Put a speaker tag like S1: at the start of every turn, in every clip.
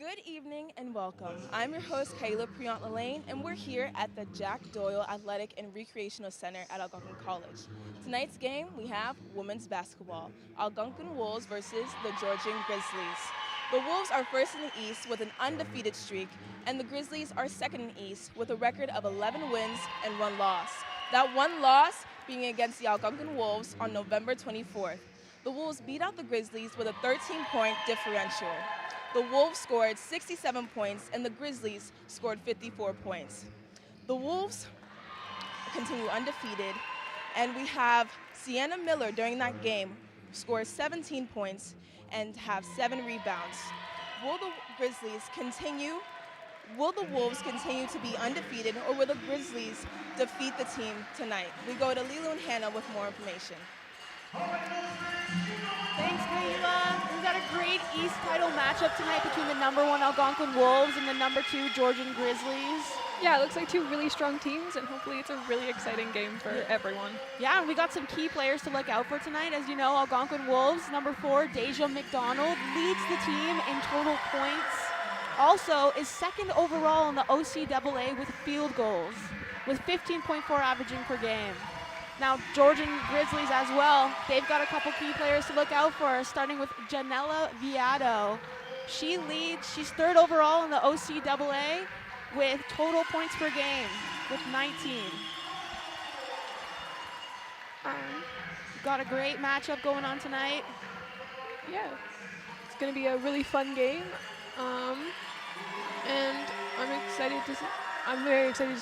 S1: Good evening and welcome. I'm your host, Kayla Priant-Lalaine, and we're here at the Jack Doyle Athletic and Recreational Center at Algonquin College. Tonight's game, we have women's basketball, Algonquin Wolves versus the Georgian Grizzlies. The Wolves are first in the East with an undefeated streak, and the Grizzlies are second in the East with a record of 11 wins and 1 loss. That one loss being against the Algonquin Wolves on November 24th. The Wolves beat out the Grizzlies with a 13-point differential. The Wolves scored 67 points and the Grizzlies scored 54 points. The Wolves continue undefeated, and we have Sienna Miller during that game score 17 points and have 7 rebounds. Will the Wolves continue to be undefeated, or will the Grizzlies defeat the team tonight? We go to Lilo and Hannah with more information.
S2: Thanks, Kayla. We've got a great East title matchup tonight between the #1 Algonquin Wolves and the #2 Georgian Grizzlies.
S3: Yeah, it looks like two really strong teams, and hopefully it's a really exciting game for everyone.
S2: Yeah, and we got some key players to look out for tonight. As you know, Algonquin Wolves, #4, Deja McDonald, leads the team in total points. Also is second overall in the OCAA with field goals, with 15.4 averaging per game. Now, Georgian Grizzlies as well, they've got a couple key players to look out for, starting with Janella Viado. She's third overall in the OCAA with total points per game, with 19. Got a great matchup going on tonight.
S3: Yeah, it's going to be a really fun game, and I'm very excited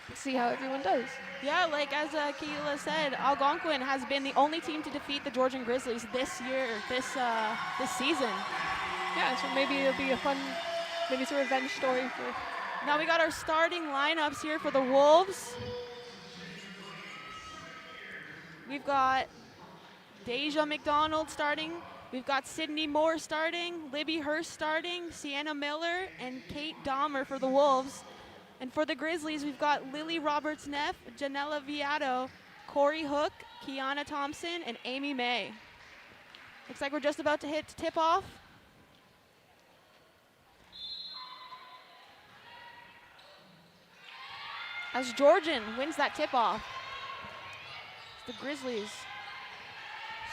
S3: to see how everyone does.
S2: Yeah, like as Keila said, Algonquin has been the only team to defeat the Georgian Grizzlies this year, this season.
S3: Yeah, so maybe it'll be maybe it's a revenge story for.
S2: Now we got our starting lineups here for the Wolves. We've got Deja McDonald starting. We've got Sydney Moore starting, Libby Hurst starting, Sienna Miller, and Kate Dahmer for the Wolves. And for the Grizzlies, we've got Lily Roberts-Neff, Janella Viado, Corey Hook, Kiana Thompson, and Amy May. Looks like we're just about to hit tip-off. As Georgian wins that tip-off. The Grizzlies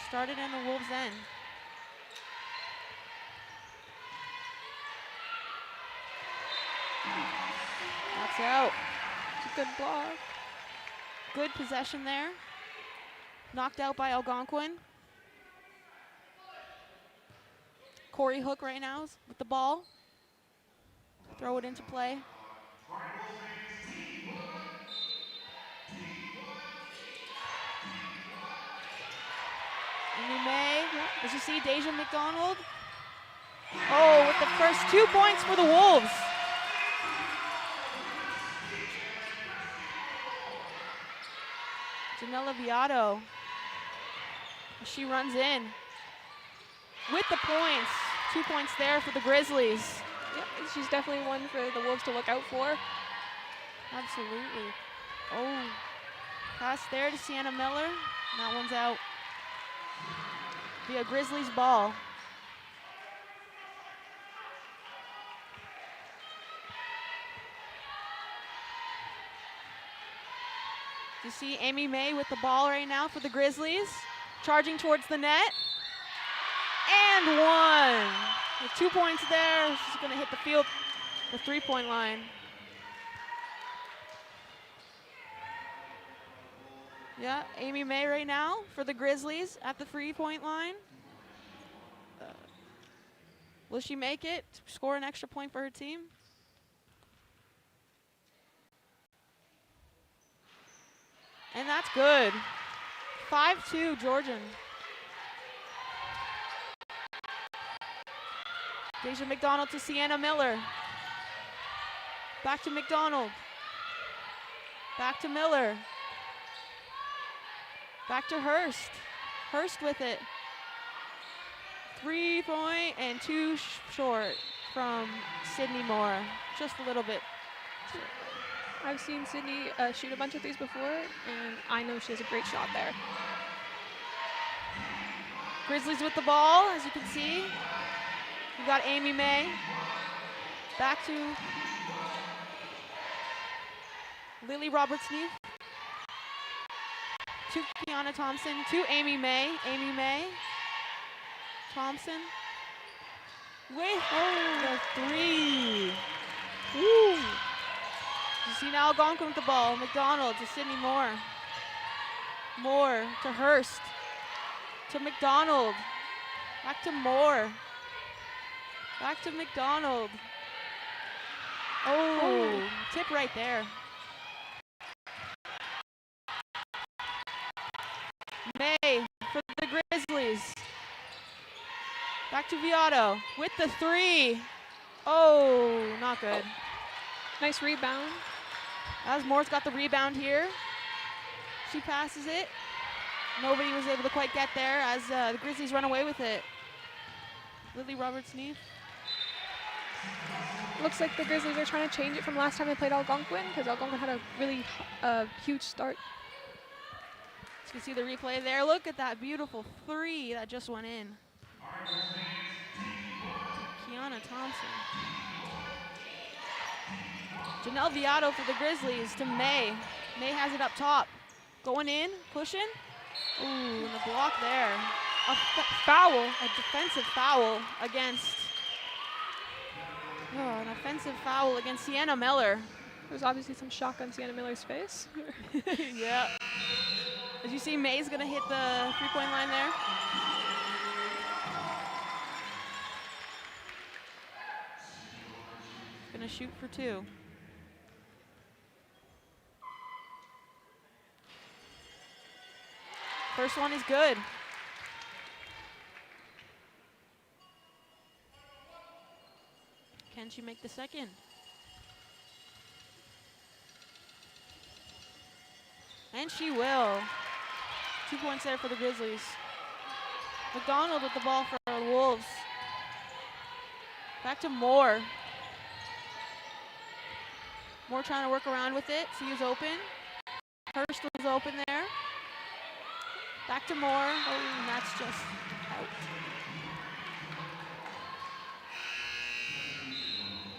S2: started in the Wolves' end. That's out.
S3: It's a good block.
S2: Good possession there. Knocked out by Algonquin. Corey Hook right now is with the ball. Throw it into play. Amy May, as you see, Deja McDonald. Oh, with the first 2 points for the Wolves. Janella Viado, she runs in with the points. 2 points there for the Grizzlies.
S3: Yeah, she's definitely one for the Wolves to look out for.
S2: Absolutely. Oh, pass there to Sienna Miller. That one's out. Be a Grizzlies ball. You see Amy May with the ball right now for the Grizzlies. Charging towards the net. And one. With 2 points there, she's going to hit the 3-point line. Yeah, Amy May right now for the Grizzlies at the 3-point line. Will she make it? Score an extra point for her team? And that's good. 5-2 Georgian. Deja McDonald to Sienna Miller. Back to McDonald. Back to Miller. Back to Hurst. Hurst with it. 3-point and 2 short from Sydney Moore. Just a little bit.
S3: I've seen Sydney shoot a bunch of these before, and I know she has a great shot there.
S2: Grizzlies with the ball, as you can see. We've got Amy May. Back to Lily Roberts-Neef. To Kiana Thompson. To Amy May. Amy May. Thompson. With the three. Woo. You see now Algonquin with the ball. McDonald to Sydney Moore. Moore to Hurst. To McDonald. Back to Moore. Back to McDonald. Oh, tip right there. May for the Grizzlies. Back to Viato with the three. Oh, not good.
S3: Nice rebound.
S2: As Moore's got the rebound here. She passes it. Nobody was able to quite get there as the Grizzlies run away with it. Lily Roberts-Neef.
S3: Looks like the Grizzlies are trying to change it from last time they played Algonquin, because Algonquin had a really huge start.
S2: You can see the replay there. Look at that beautiful three that just went in. Kiana Thompson. Janelle Viato for the Grizzlies to May. May has it up top. Going in, pushing. Ooh, and the block there. A foul, a defensive foul against, an offensive foul against Sienna Miller.
S3: There's obviously some shock on Sienna Miller's face.
S2: Yeah. As you see, May's gonna hit the three-point line there. Gonna shoot for two. First one is good. Can she make the second? And she will. 2 points there for the Grizzlies. McDonald with the ball for the Wolves. Back to Moore. Moore trying to work around with it. See who's open. Hurst was open there. Back to Moore. Oh, and that's just out.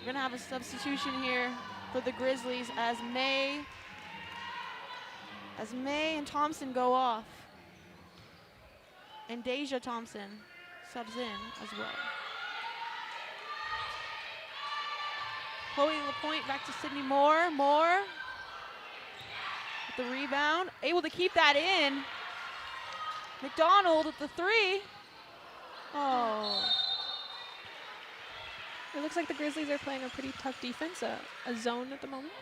S2: We're gonna have a substitution here for the Grizzlies as May and Thompson go off. And Deja Thompson subs in as well. Chloe Lapointe back to Sydney Moore. Moore with the rebound. Able to keep that in. McDonald with the three. Oh.
S3: It looks like the Grizzlies are playing a pretty tough defense, a zone at the moment.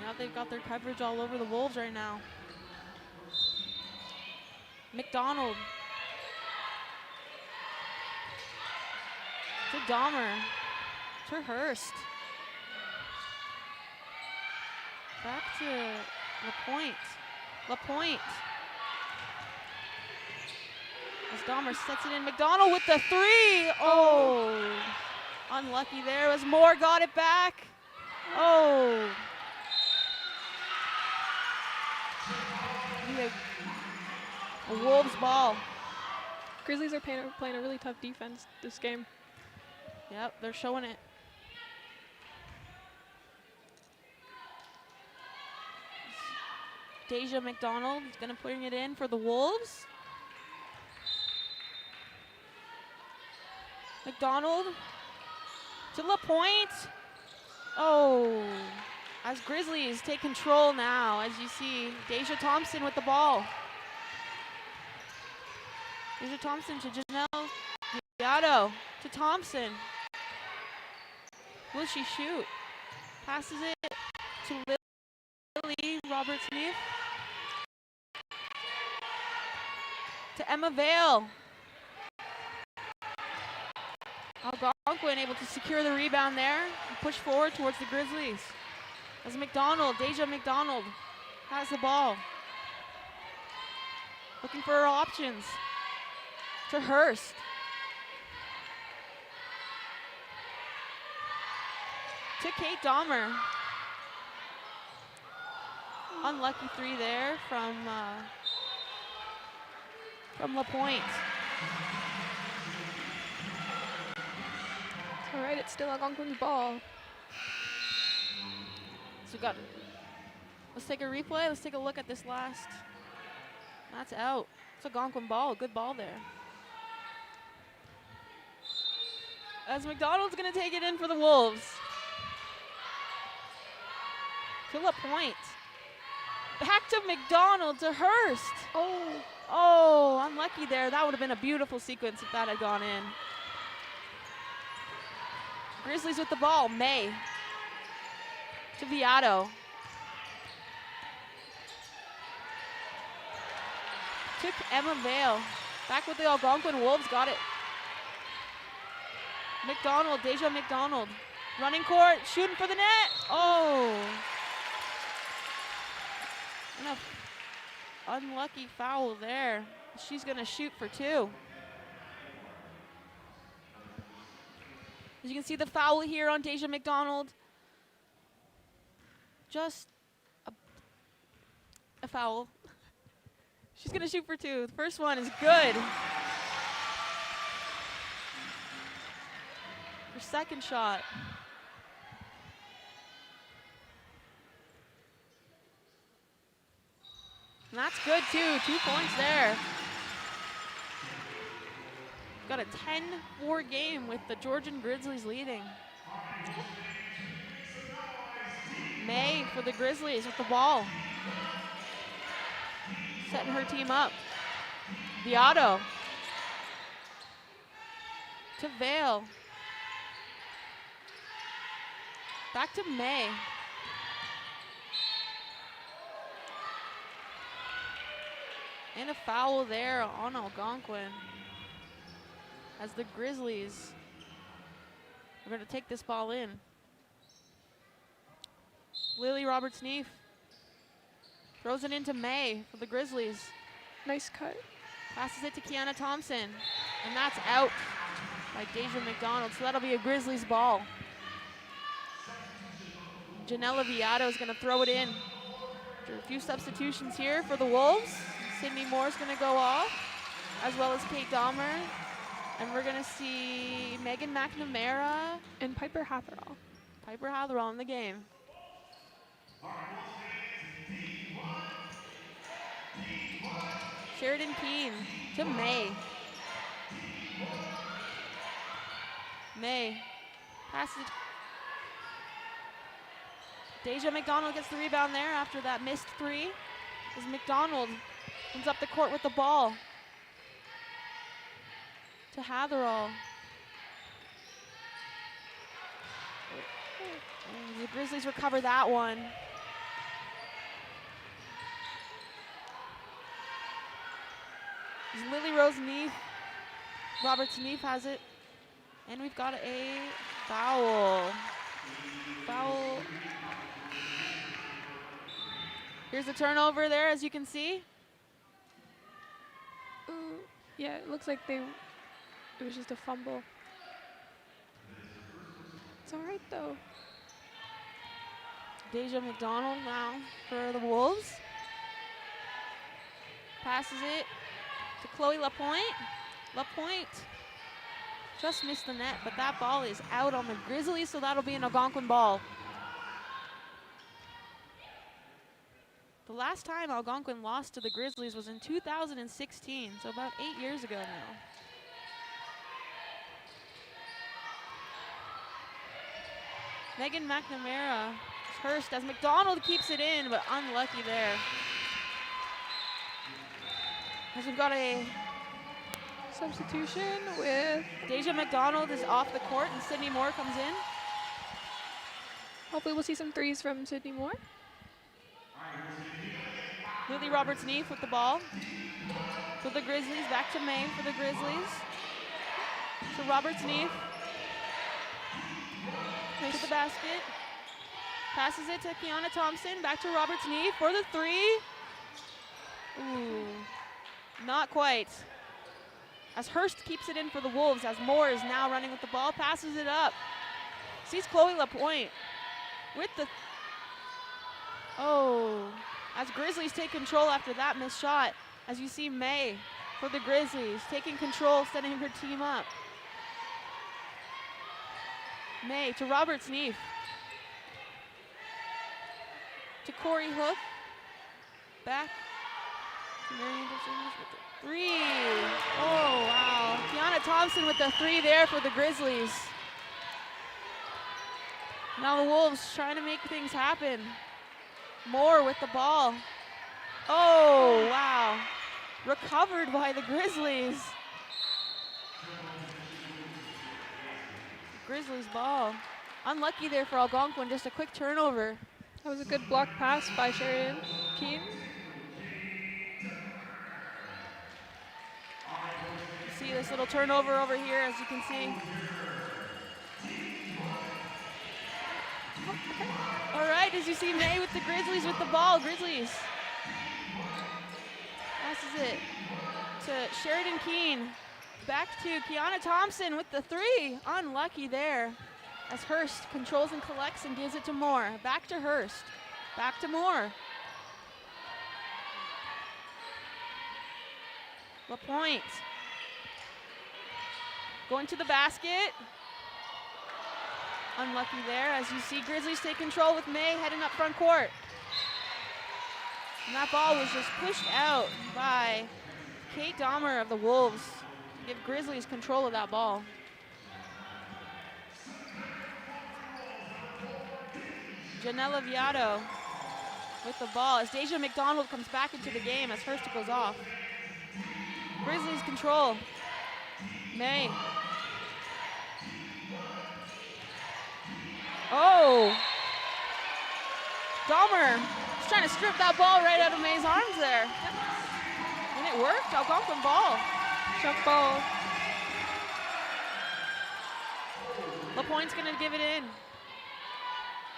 S2: Now they've got their coverage all over the Wolves right now. McDonald. To Dahmer. To Hurst. Back to Lapointe. Lapointe. As Dahmer sets it in. McDonald with the three. Oh. Unlucky there as Moore got it back. Oh. A Wolves ball.
S3: Grizzlies are playing a really tough defense this game.
S2: Yep, they're showing it. Deja McDonald is going to putting it in for the Wolves. McDonald to Lapointe. Oh, as Grizzlies take control now, as you see, Deja Thompson with the ball. Deja Thompson to Janelle Viato to Thompson. Will she shoot? Passes it to Lily Roberts-Neef. To Emma Vale. Algonquin able to secure the rebound there and push forward towards the Grizzlies. As McDonald, Deja McDonald has the ball. Looking for her options. To Hurst. To Kate Dahmer. Unlucky three there from Lapointe.
S3: It's still Algonquin's ball.
S2: So let's take a replay. Let's take a look at this last. That's out. It's Algonquin ball. Good ball there. As McDonald's going to take it in for the Wolves. To LaPointe. Back to McDonald to Hurst. Oh, unlucky there. That would have been a beautiful sequence if that had gone in. Grizzlies with the ball. May. To Viato. Took Emma Vale. Back with the Algonquin Wolves. Got it. McDonald. Deja McDonald. Running court. Shooting for the net. Oh. And a unlucky foul there. She's going to shoot for 2. As you can see the foul here on Deja McDonald. Just a foul. She's going to shoot for 2. The first one is good. Her second shot. And that's good too. 2 points there. Got a 10-4 game with the Georgian Grizzlies leading. May for the Grizzlies with the ball. Setting her team up. Viato. To Vale. Back to May. And a foul there on Algonquin. As the Grizzlies are going to take this ball in. Lily Roberts-Neef throws it into May for the Grizzlies.
S3: Nice cut.
S2: Passes it to Kiana Thompson. And that's out by Deja McDonald. So that'll be a Grizzlies ball. Janella Viato is going to throw it in. After a few substitutions here for the Wolves. Sydney Moore's going to go off, as well as Kate Dahmer. And we're going to see Megan McNamara
S3: and Piper Hatherall.
S2: Piper Hatherall in the game. Sheridan Keene to May. May passes it. Deja McDonald gets the rebound there after that missed 3. As McDonald comes up the court with the ball. To Hatherall. And the Grizzlies recover that one. As Lily Rose Neef, Roberts-Neef has it. And we've got a foul. Foul. Here's a turnover there, as you can see.
S3: Yeah, it looks like it was just a fumble. It's all right, though.
S2: Deja McDonald now for the Wolves. Passes it to Chloe LaPointe. LaPointe just missed the net, but that ball is out on the Grizzlies, so that'll be an Algonquin ball. The last time Algonquin lost to the Grizzlies was in 2016, so about 8 years ago now. Megan McNamara Hurst as McDonald keeps it in, but unlucky there. As we've got a
S3: substitution with
S2: Deja McDonald is off the court and Sydney Moore comes in.
S3: Hopefully we'll see some threes from Sydney Moore.
S2: Lily Roberts-Neef with the ball. For the Grizzlies, back to May for the Grizzlies. To Roberts-Neef. To the basket. Passes it to Kiana Thompson. Back to Roberts-Neef for the 3. Ooh, not quite. As Hurst keeps it in for the Wolves, as Moore is now running with the ball, passes it up. Sees Chloe LaPointe with the, as Grizzlies take control after that missed shot. As you see May for the Grizzlies taking control, setting her team up. May to Robert Sneef. To Corey Hook. Back to Marion Virginia's with the 3. Oh, wow. Kiana Thompson with the 3 there for the Grizzlies. Now the Wolves trying to make things happen. Moore with the ball. Oh, wow. Recovered by the Grizzlies. Grizzlies ball. Unlucky there for Algonquin, just a quick turnover.
S3: That was a good block pass by Sheridan Keene.
S2: See this little turnover over here, as you can see. All right, as you see May with the Grizzlies with the ball. Grizzlies. Passes it to Sheridan Keene. Back to Kiana Thompson with the 3. Unlucky there. As Hurst controls and collects and gives it to Moore. Back to Hurst. Back to Moore. LaPointe. Going to the basket. Unlucky there, as you see Grizzlies take control with May heading up front court. And that ball was just pushed out by Kate Dahmer of the Wolves to give Grizzlies control of that ball. Janella Viado with the ball as Deja McDonald comes back into the game as Hurst goes off. Grizzlies control. May. Oh. Dahmer is trying to strip that ball right out of May's arms there. And it worked. Algonquin ball.
S3: Jump ball.
S2: LaPointe's going to give it in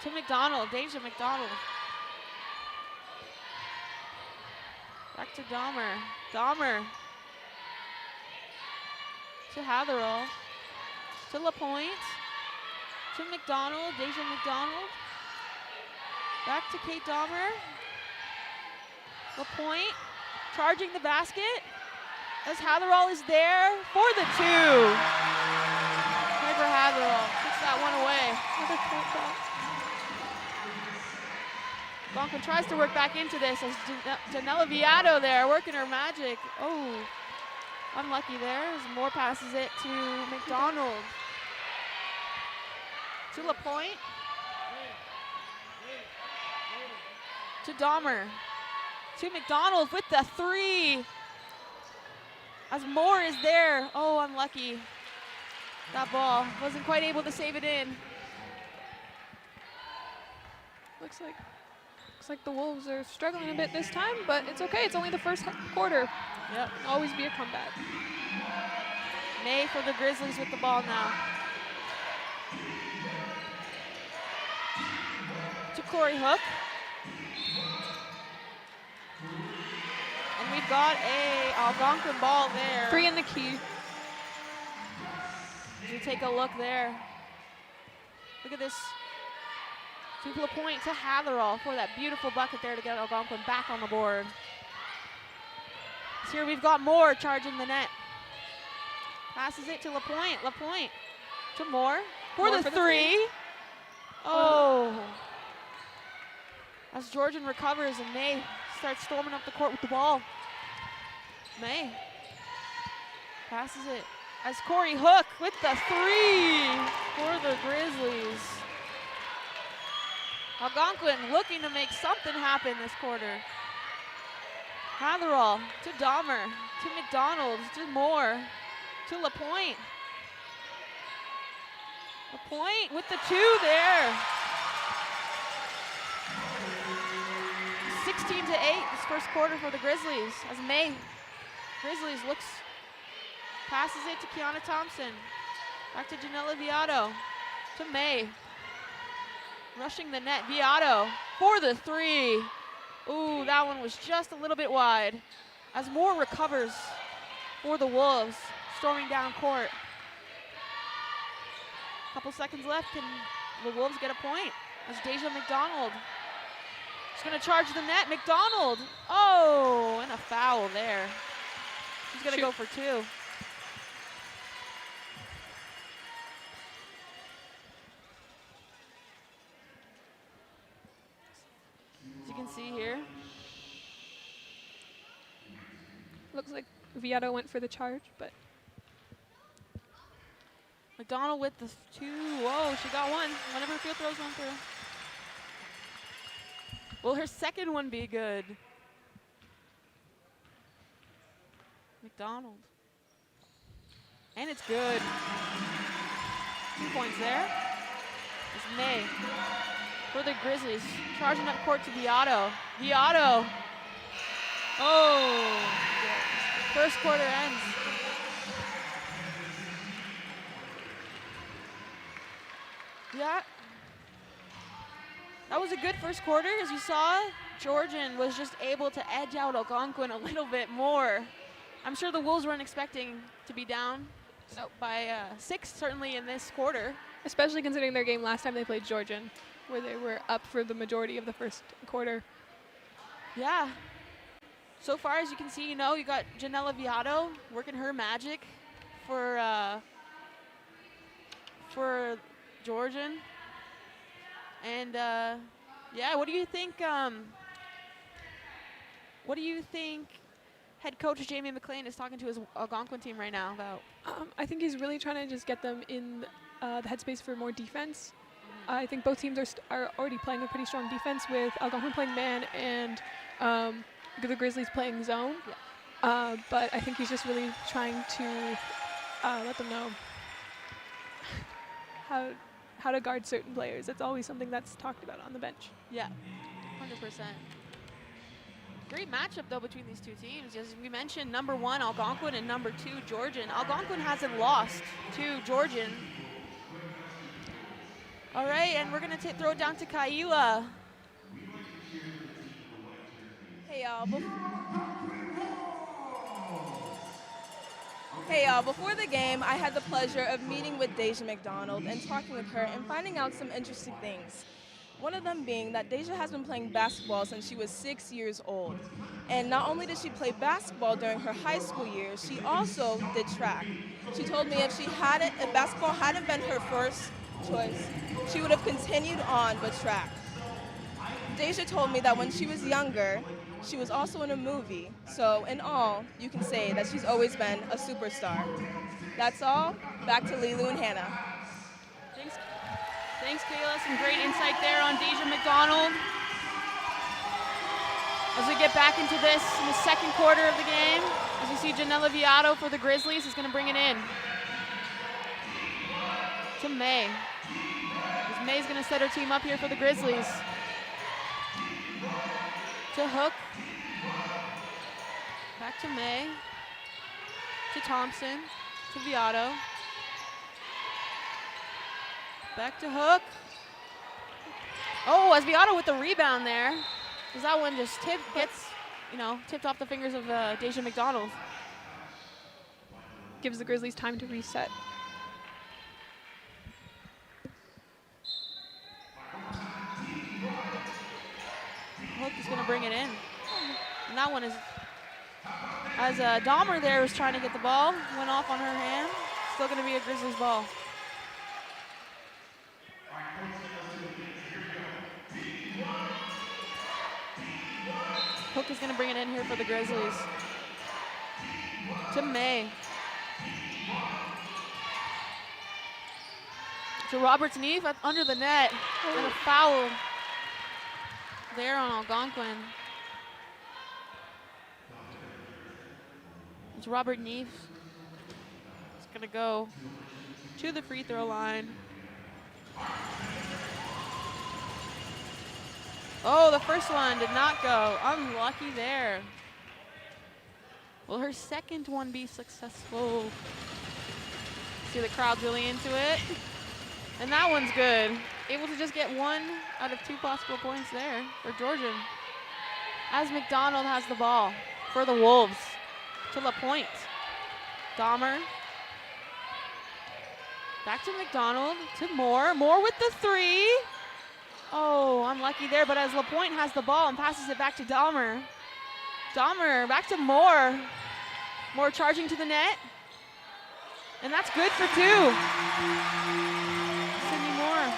S2: to McDonald. Deja McDonald. Back to Dahmer. Dahmer to Hatherall. To LaPointe. To McDonald. Deja McDonald. Back to Kate Dahmer. LaPointe charging the basket as Hatherall is there for the 2. Piper Hatherall puts that one away.
S3: Another point back.
S2: Algonquin tries to work back into this as Janella Viado there working her magic. Oh, unlucky there as Moore passes it to McDonald. To LaPointe. To Dahmer. To McDonald with the 3. As Moore is there. Oh, unlucky. That ball wasn't quite able to save it in.
S3: Looks like the Wolves are struggling a bit this time, but it's okay. It's only the first quarter.
S2: Yep.
S3: Always be a comeback.
S2: May for the Grizzlies with the ball now. To Corey Hook. And we've got a Algonquin ball there.
S3: 3 in the key.
S2: As you take a look there. Look at this. To LaPointe to Hatherall for that beautiful bucket there to get Algonquin back on the board. So here we've got Moore charging the net. Passes it to LaPointe. LaPointe to Moore for the 3. Oh. As Georgian recovers and May starts storming up the court with the ball. May passes it as Corey Hook with the 3 for the Grizzlies. Algonquin looking to make something happen this quarter. Hatherall to Dahmer, to McDonald, to Moore, to LaPointe. LaPointe with the 2 there. 16-8 this first quarter for the Grizzlies as May. Grizzlies passes it to Kiana Thompson. Back to Janella Viado, to May. Rushing the net, Viado for the 3. Ooh, that one was just a little bit wide. As Moore recovers for the Wolves, storming down court. Couple seconds left, can the Wolves get a point? As Deja McDonald is gonna charge the net, McDonald. Oh, and a foul there. She's gonna go for 2. see here.
S3: Looks like Viato went for the charge, but
S2: McDonald with the 2. Whoa, she got one. One of her field throws went through. Will her second one be good? McDonald. And it's good. 2 points there. It's May for the Grizzlies. Charging up court to Viato. Viato. Oh. First quarter ends. Yeah. That was a good first quarter. As you saw, Georgian was just able to edge out Algonquin a little bit more. I'm sure the Wolves weren't expecting to be down by 6, certainly in this quarter.
S3: especially considering their game last time they played Georgian, where they were up for the majority of the first quarter.
S2: Yeah. So far, as you can see, you got Janella Viato working her magic for Georgian. And yeah, what do you think? What do you think head coach Jamie McLean is talking to his Algonquin team right now about?
S3: I think he's really trying to just get them in the headspace for more defense. I think both teams are already playing a pretty strong defense, with Algonquin playing man and the Grizzlies playing zone. Yeah. But I think he's just really trying to let them know how to guard certain players. That's always something that's talked about on the bench.
S2: Yeah, 100%. Great matchup, though, between these two teams. As we mentioned, number 1, Algonquin, and number 2, Georgian. Algonquin hasn't lost to Georgian. All right, and we're going to throw it down to Kaila.
S1: Hey, y'all. Before the game, I had the pleasure of meeting with Deja McDonald and talking with her and finding out some interesting things. One of them being that Deja has been playing basketball since she was 6 years old. And not only did she play basketball during her high school years, she also did track. She told me if basketball hadn't been her first choice, she would have continued on with track. Deja told me that when she was younger, she was also in a movie. So in all, you can say that she's always been a superstar. That's all. Back to Lilu and Hannah.
S2: Thanks, Kayla. Some great insight there on Deja McDonald. As we get back into this in the second quarter of the game, as you see Janella Viato for the Grizzlies is going to bring it in to May. As May's going to set her team up here for the Grizzlies. To Hook. Back to May. To Thompson. To Viato. Back to Hook. Oh, as Viato with the rebound there. As that one just tipped off the fingers of Deja McDonald.
S3: Gives the Grizzlies time to reset.
S2: Hook is going to bring it in. And that one is, as Dahmer there was trying to get the ball, went off on her hand. Still going to be a Grizzlies ball. Hook is going to bring it in here for the Grizzlies. To May. To Roberts' knee under the net. And a foul there on Algonquin. It's Robert Neef. It's going to go to the free throw line. Oh, the first one did not go. Unlucky there. Will her second one be successful? See, the crowd's really into it. And that one's good. Able to just get 1 out of 2 possible points there for Georgian. As McDonald has the ball for the Wolves. To LaPointe. Dahmer. Back to McDonald. To Moore. Moore with the 3. Oh, unlucky there, but as LaPointe has the ball and passes it back to Dahmer. Dahmer back to Moore. Moore charging to the net. And that's good for 2. Sydney Moore.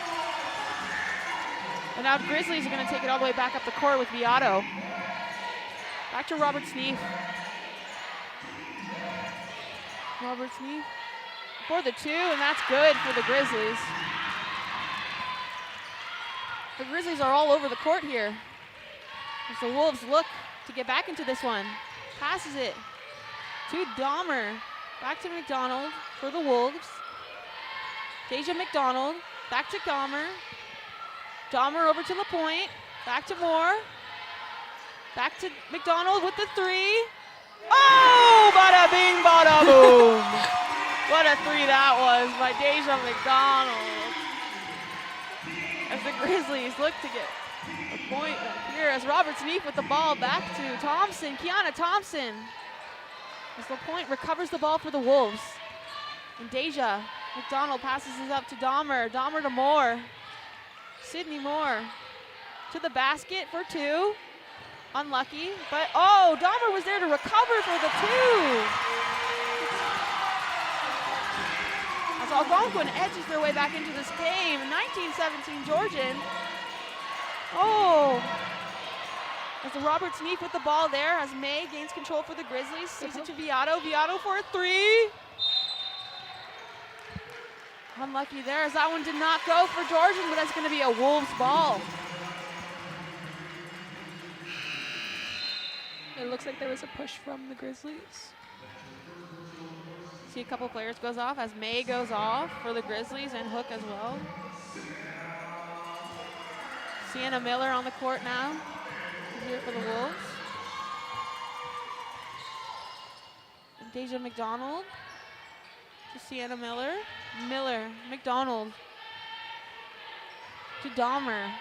S2: And now Grizzlies are going to take it all the way back up the court with Viato. Back to Robert Sneef. Robert Sneef for the 2, and that's good for the Grizzlies. The Grizzlies are all over the court here. As the Wolves look to get back into this one. Passes it to Dahmer. Back to McDonald for the Wolves. Deja McDonald, back to Dahmer. Dahmer over to the point. Back to Moore. Back to McDonald with the 3. Oh, bada bing, bada boom. What a 3 that was by Deja McDonald. As the Grizzlies look to get a point back here as Robert Sneef with the ball back to Thompson, Kiana Thompson. As the point recovers the ball for the Wolves. And Deja McDonald passes it up to Dahmer. Dahmer to Moore. Sydney Moore to the basket for 2. Unlucky, but oh, Dahmer was there to recover for the 2. As Algonquin edges their way back into this game, 19-17 Georgian. Oh, as the Robert Sneef with the ball there, as May gains control for the Grizzlies, sees it to Viato. Viato for a 3. Unlucky there as that one did not go for Georgian, but that's going to be a Wolves ball.
S3: It looks like there was a push from the Grizzlies.
S2: See a couple players goes off as May goes off for the Grizzlies and Hook as well. Sienna Miller on the court now. Here for the Wolves. And Deja McDonald to Sienna Miller. Miller, McDonald to Dahmer.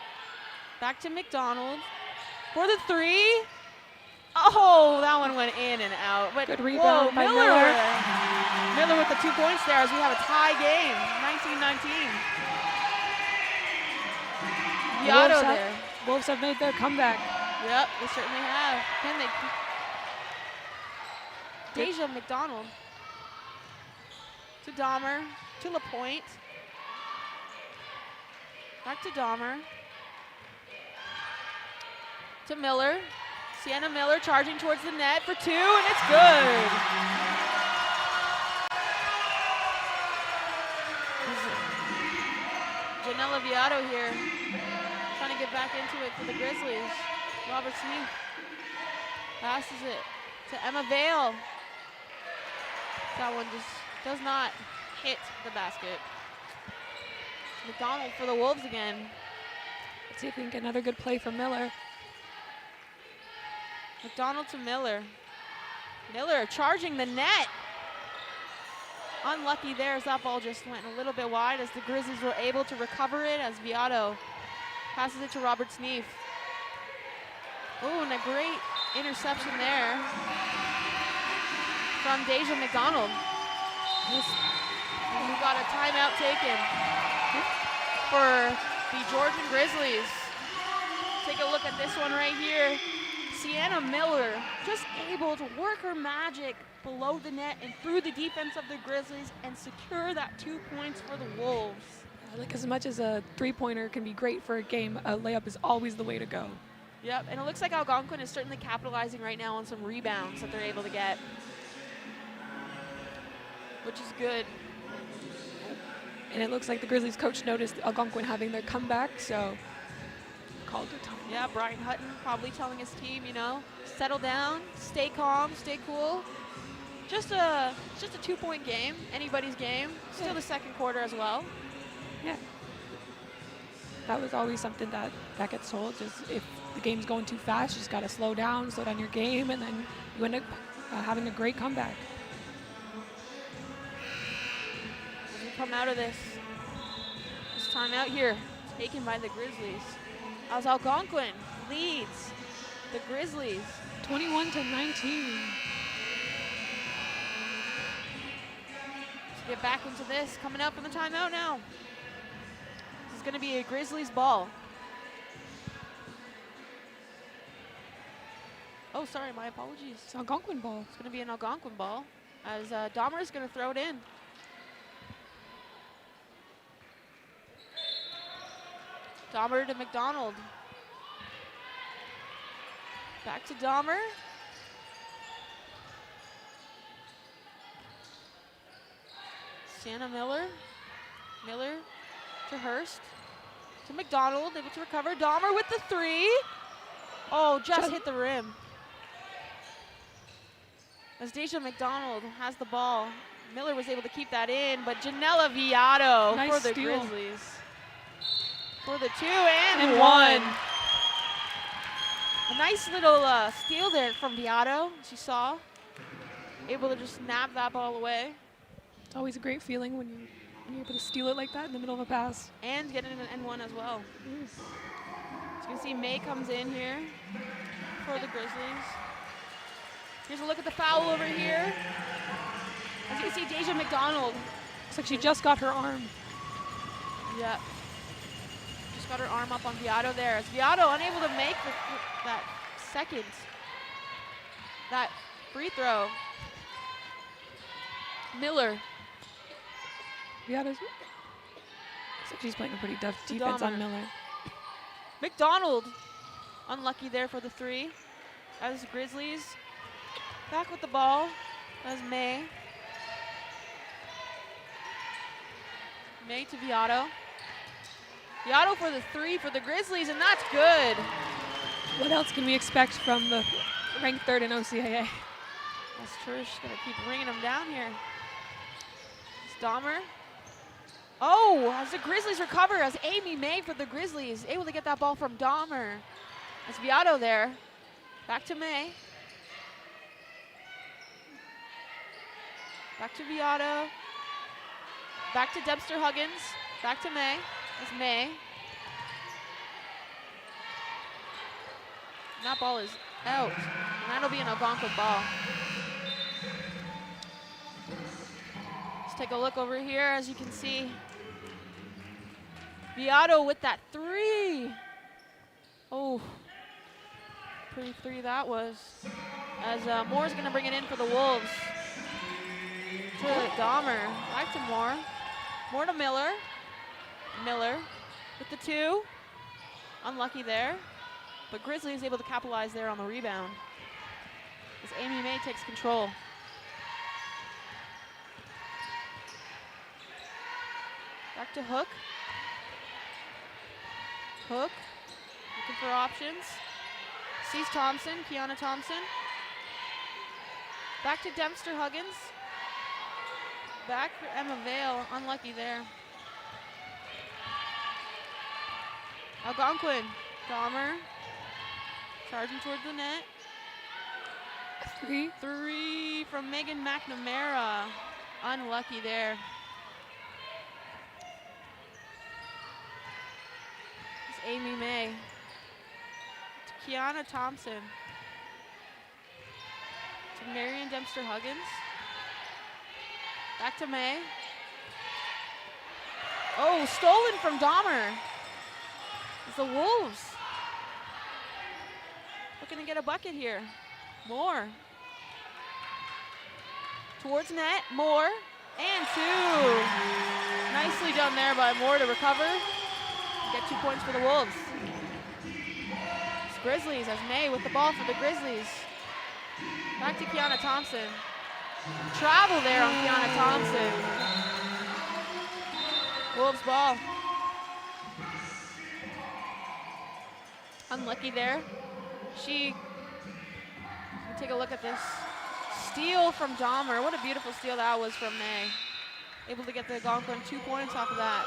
S2: Back to McDonald for the 3. Oh, that one went in and out. But
S3: good rebound by
S2: Miller. Miller with the 2 points there as we have a tie game, 19-19. Viato there.
S3: Wolves have made their comeback.
S2: Yep, they certainly have. Can they? Deja McDonald to Dahmer, to LaPointe. Back to Dahmer. To Miller. Sienna Miller charging towards the net for 2, and it's good. Janella Viato here, trying to get back into it for the Grizzlies. Robert Sneef passes it to Emma Vale. That one just does not hit the basket. McDonald for the Wolves again.
S3: Let's see if we can get another good play from Miller.
S2: McDonald to Miller. Miller charging the net. Unlucky there as that ball just went a little bit wide as the Grizzlies were able to recover it as Viato passes it to Robert Sneef. Oh, and a great interception there from Deja McDonald. And we've got a timeout taken for the Georgian Grizzlies. Take a look at this one right here. Sienna Miller just able to work her magic below the net and through the defense of the Grizzlies and secure that 2 points for the Wolves.
S3: Like, as much as a three-pointer can be great for a game, a layup is always the way to go.
S2: Yep, and it looks like Algonquin is certainly capitalizing right now on some rebounds that they're able to get, which is good.
S3: And it looks like the Grizzlies coach noticed Algonquin having their comeback, so called a time.
S2: Yeah, Brian Hutton probably telling his team, you know, settle down, stay calm, stay cool. Just a 2-point game, anybody's game. Still the second quarter as well.
S3: Yeah. That was always something that gets told. Just if the game's going too fast, you just got to slow down your game, and then you end up having a great comeback.
S2: As we come out of this timeout here, taken by the Grizzlies. As Algonquin leads the Grizzlies
S3: 21-19.
S2: Get back into this, coming out from the timeout now. This is going to be a Grizzlies ball. Oh, sorry, my apologies.
S3: It's Algonquin ball.
S2: It's going to be an Algonquin ball as Dahmer is going to throw it in. Dahmer to McDonald. Back to Dahmer. Sienna Miller. Miller to Hurst. To McDonald, able to recover. Dahmer with the three. Oh, just hit the rim. As Deja McDonald has the ball. Miller was able to keep that in, but Janella Viato
S3: Nice
S2: for the
S3: steal.
S2: Grizzlies. For the 2 and 1.
S3: one.
S2: A nice little steal there from Viato, as you saw. Able to just nab that ball away.
S3: It's always a great feeling when you're able to steal it like that in the middle of a pass.
S2: And get it in an N1 as well. So you can see May comes in here for the Grizzlies. Here's a look at the foul over here. As you can see, Deja McDonald.
S3: Looks like she just got her arm.
S2: Yep. Just got her arm up on Viato there. As Viato unable to make that second, that free throw. Miller.
S3: Looks like she's playing a pretty tough defense on
S2: Dahmer.
S3: Miller.
S2: McDonald. Unlucky there for the 3. As Grizzlies back with the ball. As May. May to Viato. Viato for the 3 for the Grizzlies, and that's good.
S3: What else can we expect from the ranked 3rd in OCAA?
S2: That's true. She's going to keep bringing them down here. It's Dahmer. Oh, as the Grizzlies recover, as Amy May for the Grizzlies, able to get that ball from Dahmer. It's Viato there. Back to May. Back to Viato. Back to Dempster Huggins. Back to May. That's May. And that ball is out. And that'll be an Algonquin ball. Let's take a look over here. As you can see, Viato with that 3. Oh, pretty 3 that was. As Moore's going to bring it in for the Wolves. To Dahmer. Back to Moore. Moore to Miller. Miller with the 2. Unlucky there. But Grizzly is able to capitalize there on the rebound. As Amy May takes control. Back to Hook. Hook. Looking for options. Sees Thompson. Kiana Thompson. Back to Dempster Huggins. Back for Emma Vale. Unlucky there. Algonquin. Dahmer. Charging towards the net.
S3: 3.
S2: 3 from Megan McNamara. Unlucky there. It's Amy May. To Kiana Thompson. To Marion Dempster Huggins. Back to May. Oh, stolen from Dahmer. It's the Wolves. Looking to get a bucket here. Moore. Towards net, Moore. And 2. Nicely done there by Moore to recover. Get 2 points for the Wolves. It's Grizzlies as May with the ball for the Grizzlies. Back to Kiana Thompson. Travel there on Kiana Thompson. Wolves ball. Unlucky there. She take a look at this steal from Dahmer. What a beautiful steal that was from May. Able to get the Algonquin 2 points off of that.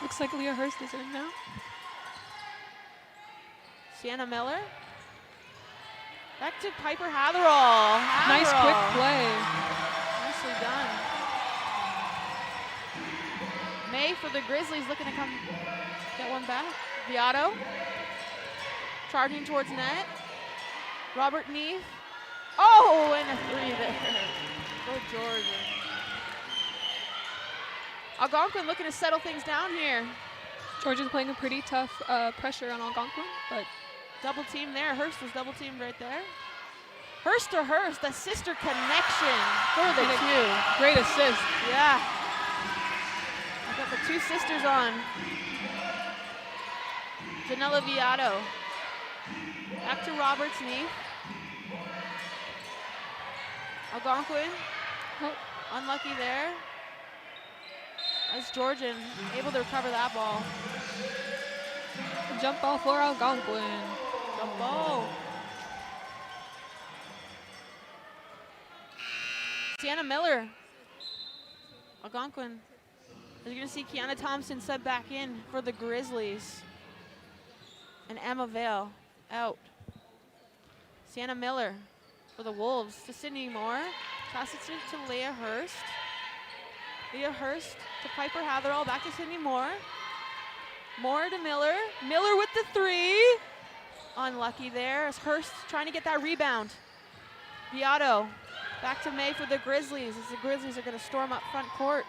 S3: Looks like Leah Hurst is in now.
S2: Sienna Miller. Back to Piper Hatherall.
S3: Nice quick play.
S2: Nicely done. May for the Grizzlies looking to come get one back. Viato. Charging towards net. Robert Neef. Oh, and a 3 there. Go Georgian. Algonquin looking to settle things down here.
S3: Georgia's playing a pretty tough pressure on Algonquin, but
S2: Double team there. Hurst was double teamed right there. Hurst to Hurst, the sister connection for the 2.
S3: great assist.
S2: Yeah. Got the two sisters on. Janela Viado. Back to Roberts' knee. Algonquin.
S3: Oh,
S2: Unlucky there. As Georgian able to recover that ball.
S3: jump ball for Algonquin.
S2: Jump ball. Sienna Miller. Algonquin. You're going to see Kiana Thompson sub back in for the Grizzlies. And Emma Vale out. Sienna Miller for the Wolves to Sydney Moore. Pass it to Leah Hurst. Leah Hurst to Piper Hatherall. Back to Sydney Moore. Moore to Miller. Miller with the three. Unlucky there as Hurst trying to get that rebound. Beato back to May for the Grizzlies as the Grizzlies are going to storm up front court.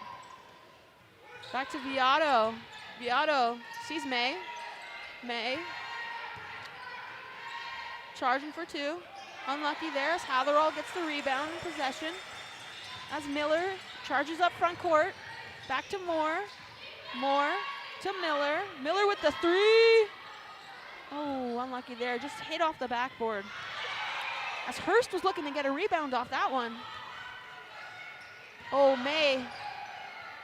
S2: Back to Beato. Beato sees May. May. Charging for two. Unlucky there as Hatherall gets the rebound in possession. As Miller charges up front court. Back to Moore. Moore to Miller. Miller with the three. Oh, unlucky there. Just hit off the backboard. As Hurst was looking to get a rebound off that one. Oh, May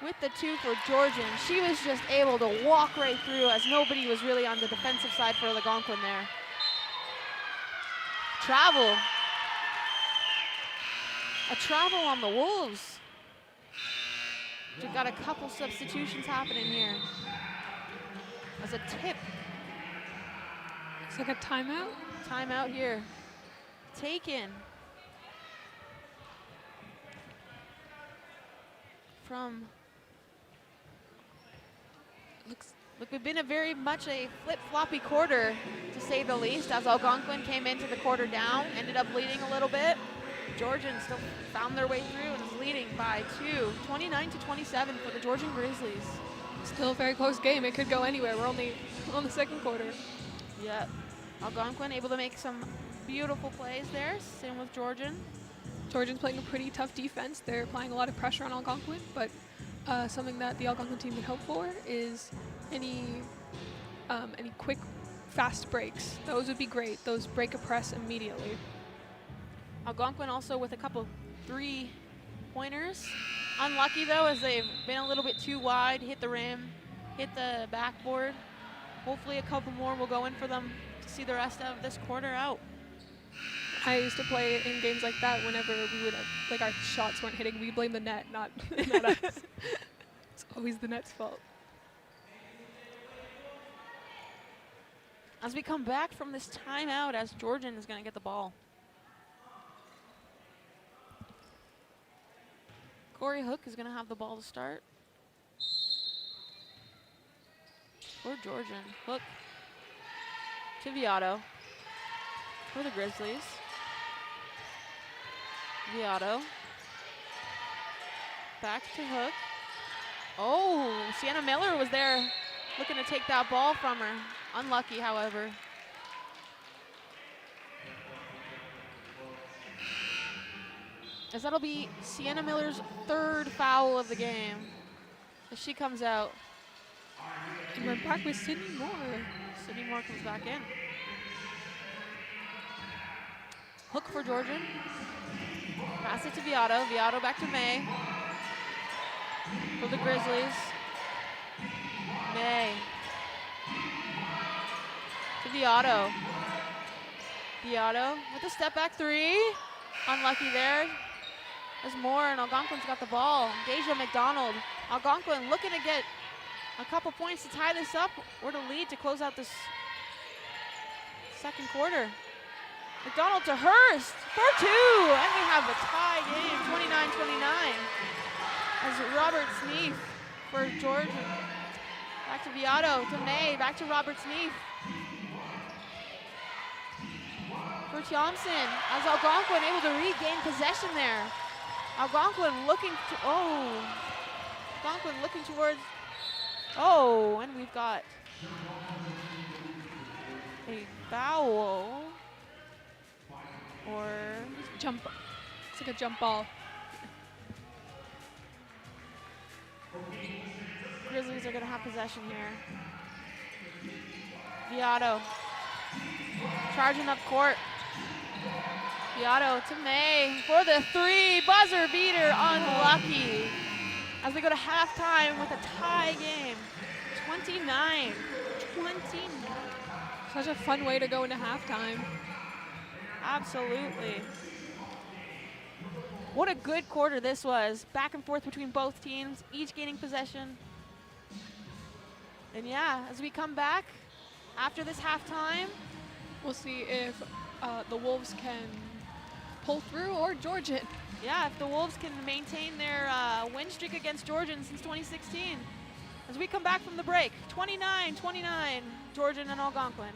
S2: with the two for Georgian. She was just able to walk right through as nobody was really on the defensive side for Algonquin there. Travel. A travel on the Wolves. We've got a couple substitutions happening here. As a tip.
S3: It's like a timeout.
S2: Timeout here. Taken from. Look, we've been a very much a flip-floppy quarter, to say the least, as Algonquin came into the quarter down, ended up leading a little bit. Georgian still found their way through and is leading by 29-27 for the Georgian Grizzlies.
S3: Still a very close game. It could go anywhere. We're only on the second quarter.
S2: Yep. Algonquin able to make some beautiful plays there. Same with Georgian.
S3: Georgian's playing a pretty tough defense. They're applying a lot of pressure on Algonquin, but something that the Algonquin team can hope for is any quick, fast breaks. Those would be great. Those break a press immediately.
S2: Algonquin also with a couple three-pointers. Unlucky though, as they've been a little bit too wide, hit the rim, hit the backboard. Hopefully a couple more will go in for them to see the rest of this quarter out.
S3: I used to play in games like that whenever we would, like, our shots weren't hitting. We blame the net, not us. It's always the net's fault.
S2: As we come back from this timeout, as Georgian is going to get the ball. Corey Hook is going to have the ball to start. For Georgian. Hook to Viado for the Grizzlies. Viado. Back to Hook. Oh, Sienna Miller was there looking to take that ball from her. Unlucky, however. As that'll be Sienna Miller's third foul of the game. As she comes out.
S3: And we're back with Sydney Moore.
S2: Sydney Moore comes back in. Hook for Georgian. Pass it to Viado. Viado back to May. For the Grizzlies. May. To Viado. Viado with a step back three. Unlucky there. As Moore and Algonquin's got the ball. Deja McDonald. Algonquin looking to get a couple points to tie this up or to lead to close out this second quarter. McDonald to Hurst for two, and we have a tie game, 29-29. As Roberts Neef for Georgia. Back to Viado, to May, back to Roberts Neef. For Thompson, as Algonquin able to regain possession there. Algonquin looking to, Algonquin looking towards, and we've got a foul. Or
S3: Jump. It's like a jump ball.
S2: Grizzlies are going to have possession here. Viato charging up court. Viato to May for the three. Buzzer beater, unlucky. As we go to halftime with a tie game. 29.
S3: Such a fun way to go into halftime.
S2: Absolutely. What a good quarter this was. Back and forth between both teams, each gaining possession. And yeah, as we come back after this halftime,
S3: we'll see if the Wolves can pull through or Georgian.
S2: Yeah, if the Wolves can maintain their win streak against Georgian since 2016. As we come back from the break, 29-29, Georgian and Algonquin.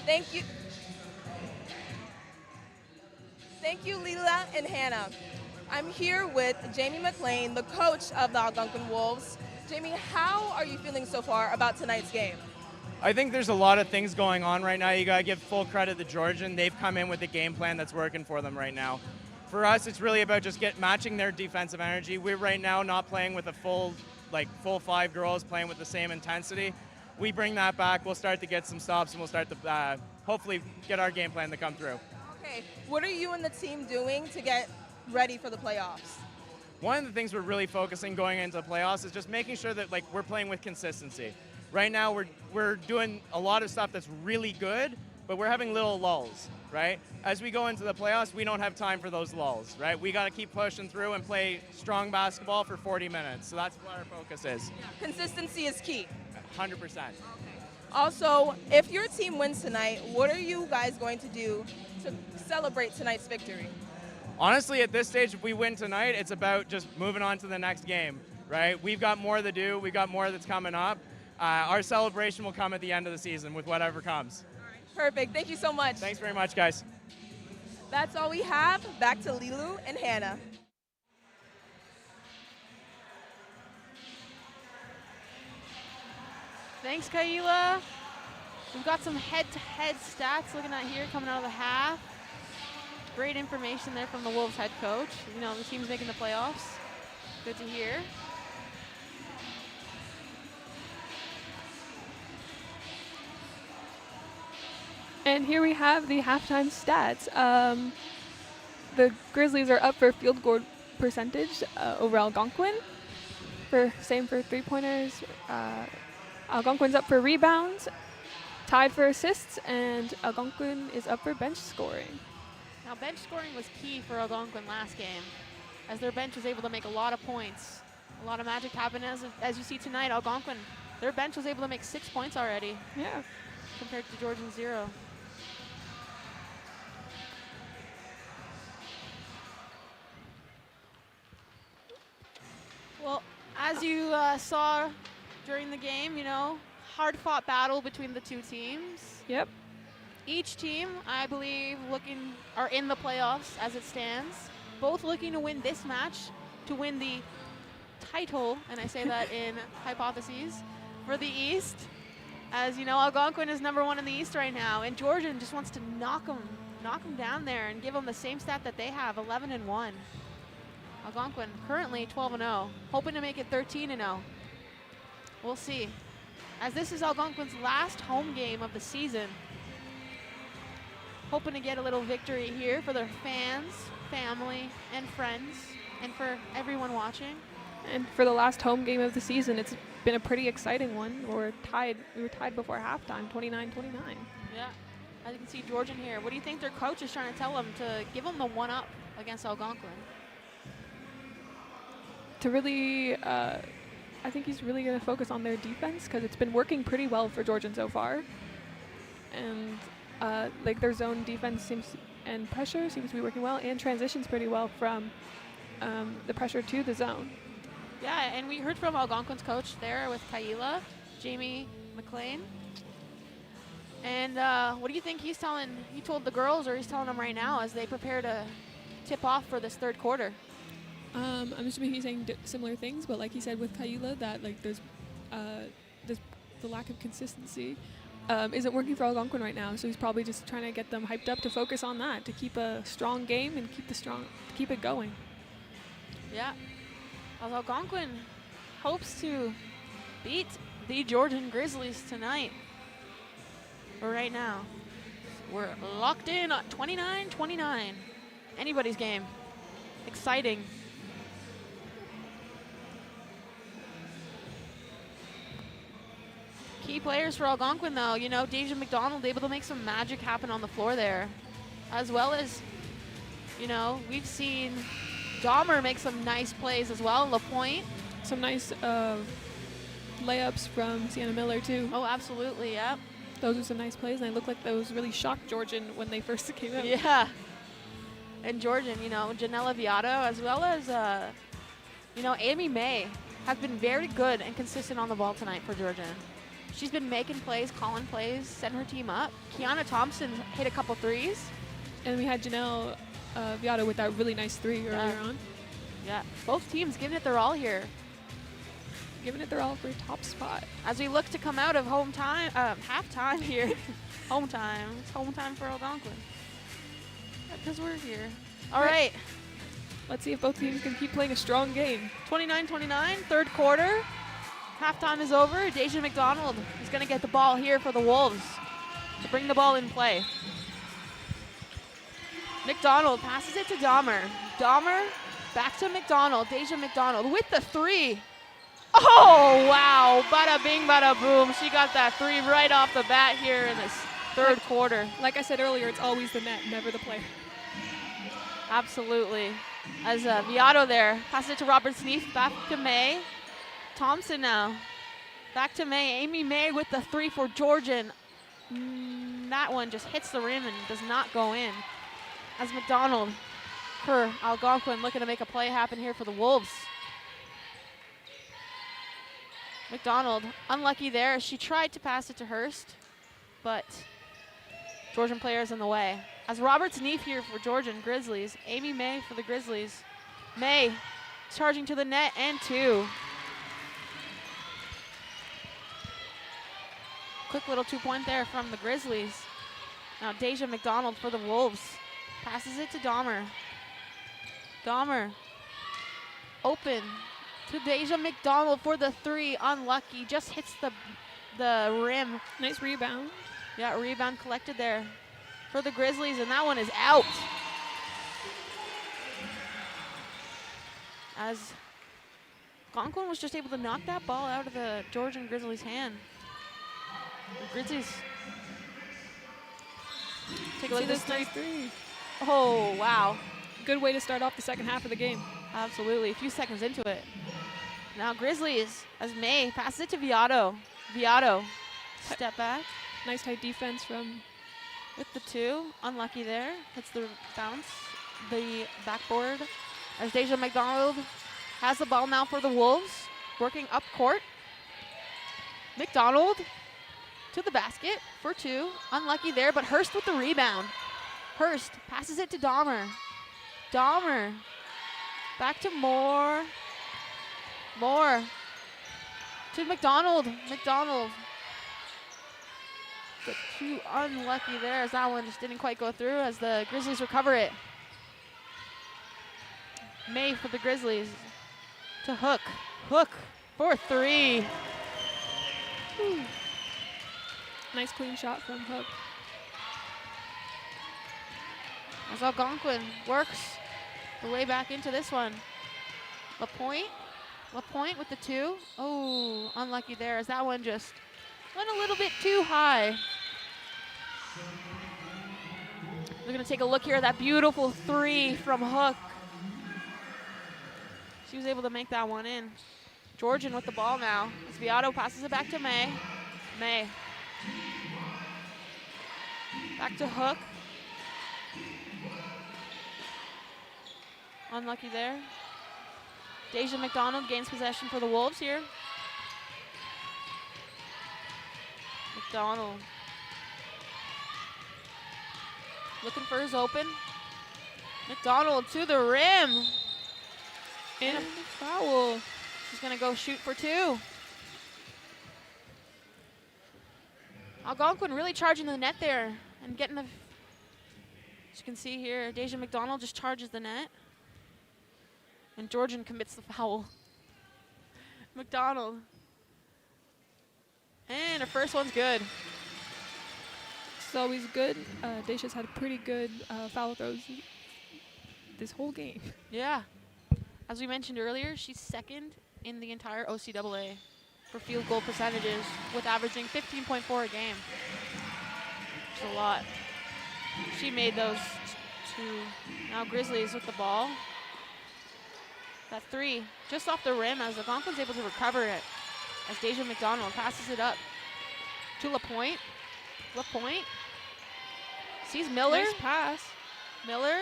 S1: Thank you. Thank you, Leela and Hannah. I'm here with Jamie McLean, the coach of the Algonquin Wolves. Jamie, how are you feeling so far about tonight's game?
S4: I think there's a lot of things going on right now. You got to give full credit to Georgian. They've come in with a game plan that's working for them right now. For us, it's really about just matching their defensive energy. We're right now not playing with a full 5 girls playing with the same intensity. We bring that back. We'll start to get some stops, and we'll start to hopefully get our game plan to come through.
S1: Okay, what are you and the team doing to get ready for the playoffs?
S4: One of the things we're really focusing going into the playoffs is just making sure that we're playing with consistency. Right now we're doing a lot of stuff that's really good, but we're having little lulls, right? As we go into the playoffs, we don't have time for those lulls, right? We got to keep pushing through and play strong basketball for 40 minutes. So that's what our focus is.
S1: Yeah. Consistency is key.
S4: 100%.
S1: Okay. Also, if your team wins tonight, what are you guys going to do to celebrate tonight's victory?
S4: Honestly, at this stage, if we win tonight, it's about just moving on to the next game, right? We've got more to do. We've got more that's coming up. Our celebration will come at the end of the season with whatever comes.
S1: All right. Perfect. Thank you so much.
S4: Thanks very much, guys.
S1: That's all we have. Back to Lilu and Hannah.
S2: Thanks, Kaila. We've got some head-to-head stats looking at here coming out of the half. Great information there from the Wolves head coach. You know, the team's making the playoffs. Good to hear.
S3: And here we have the halftime stats. The Grizzlies are up for field goal percentage over Algonquin. Same for three-pointers. Algonquin's up for rebounds, tied for assists, and Algonquin is up for bench scoring.
S2: Now, bench scoring was key for Algonquin last game, as their bench was able to make a lot of points. A lot of magic happened as you see tonight. Algonquin, their bench was able to make 6 points already.
S3: Yeah.
S2: Compared to Georgian 0. Well, as you saw during the game, you know, hard-fought battle between the two teams.
S3: Yep.
S2: Each team, I believe, are in the playoffs as it stands. Both looking to win this match to win the title, and I say that in hypotheses, for the East. As you know, Algonquin is #1 in the East right now, and Georgian just wants to knock them down there and give them the same stat that they have, 11-1. Algonquin currently 12-0, hoping to make it 13-0. We'll see. As this is Algonquin's last home game of the season, hoping to get a little victory here for their fans, family, and friends, and for everyone watching.
S3: And for the last home game of the season, it's been a pretty exciting one. We were tied before halftime, 29-29.
S2: Yeah, as you can see Georgian here. What do you think their coach is trying to tell them to give them the one-up against Algonquin?
S3: To really, I think he's really going to focus on their defense because it's been working pretty well for Georgian so far. And their zone defense and pressure seems to be working well, and transitions pretty well from the pressure to the zone.
S2: Yeah, and we heard from Algonquin's coach there with Kaila, Jamie McLean. And what do you think he told the girls, or he's telling them right now as they prepare to tip off for this third quarter?
S5: I'm assuming he's saying similar things, but like he said with Kaila, that there's the lack of consistency isn't working for Algonquin right now. So he's probably just trying to get them hyped up to focus on that, to keep a strong game and keep it going.
S2: Yeah. Well, Algonquin hopes to beat the Georgian Grizzlies tonight. But right now, we're locked in at 29-29. Anybody's game. Exciting. Key players for Algonquin, though. You know, Deja McDonald able to make some magic happen on the floor there. As well as, you know, we've seen Dahmer make some nice plays as well. LaPointe.
S3: Some nice layups from Sienna Miller, too.
S2: Oh, absolutely, yep.
S3: Those are some nice plays, and they look like those really shocked Georgian when they first came out.
S2: Yeah. And Georgian, you know, Janella Viato, as well as, you know, Amy May have been very good and consistent on the ball tonight for Georgian. She's been making plays, calling plays, setting her team up. Kiana Thompson hit a couple threes.
S5: And we had Janelle Viato with that really nice 3 earlier on.
S2: Yeah, both teams giving it their all here.
S5: Giving it their all for a top spot.
S2: As we look to come out of halftime here. Home time. It's home time for Algonquin. Because we're here. All right.
S5: Let's see if both teams can keep playing a strong game.
S2: 29-29, third quarter. Halftime is over. Deja McDonald is going to get the ball here for the Wolves to bring the ball in play. McDonald passes it to Dahmer. Dahmer back to McDonald. Deja McDonald with the 3. Oh, wow. Bada bing, bada boom. She got that 3 right off the bat here in this third quarter.
S5: Like I said earlier, it's always the net, never the player.
S2: Absolutely. As Viato there passes it to Robert Sneef, back to May. Thompson now. Back to May. Amy May with the 3 for Georgian. That one just hits the rim and does not go in. As McDonald for Algonquin looking to make a play happen here for the Wolves. McDonald, unlucky there. She tried to pass it to Hurst, but Georgian players in the way. As Roberts Neef here for Georgian Grizzlies. Amy May for the Grizzlies. May charging to the net and 2. Quick little 2-point there from the Grizzlies. Now Deja McDonald for the Wolves. Passes it to Dahmer. Dahmer open to Deja McDonald for the 3. Unlucky. Just hits the rim.
S5: Nice rebound.
S2: Yeah, rebound collected there for the Grizzlies, and that one is out. As Algonquin was just able to knock that ball out of the Georgian Grizzlies' hand. The Grizzlies take a look at this
S5: nice 3.
S2: Oh, wow.
S5: Good way to start off the second half of the game.
S2: Absolutely. A few seconds into it. Now Grizzlies, as May passes it to Viato. Viato, step back
S5: Nice tight defense from
S2: with the 2. Unlucky there. Hits the bounce, the backboard. As Deja McDonald has the ball now for the Wolves. Working up court. McDonald to the basket for 2. Unlucky there, but Hurst with the rebound. Hurst passes it to Dahmer. Dahmer back to Moore. Moore to McDonald. McDonald. But 2 unlucky there as that one just didn't quite go through as the Grizzlies recover it. May for the Grizzlies to Hook. Hook for 3. Whew.
S5: nice clean shot from Hook.
S2: As Algonquin works the way back into this one. LaPointe. LaPointe with the 2. Oh, unlucky there as that one just went a little bit too high. We're going to take a look here at that beautiful 3 from Hook. She was able to make that one in. Georgian with the ball now. As Viato passes it back to May. May. Back to Hook. Unlucky there. Deja McDonald gains possession for the Wolves here. McDonald. Looking for his open. McDonald to the rim.
S5: And a foul.
S2: She's going to go shoot for 2. Algonquin really charging the net there and getting the, as you can see here, Deja McDonald just charges the net. And Georgian commits the foul. McDonald. And her first one's good.
S5: It's always good. Deja's had pretty good foul throws this whole game.
S2: Yeah. As we mentioned earlier, she's second in the entire OCAA for field goal percentages with averaging 15.4 a game. It's a lot. She made those 2. Now Grizzlies with the ball. That 3 just off the rim as Algonquin's able to recover it. As Deja McDonald passes it up to LaPointe. LaPointe sees Miller.
S5: Nice pass.
S2: Miller.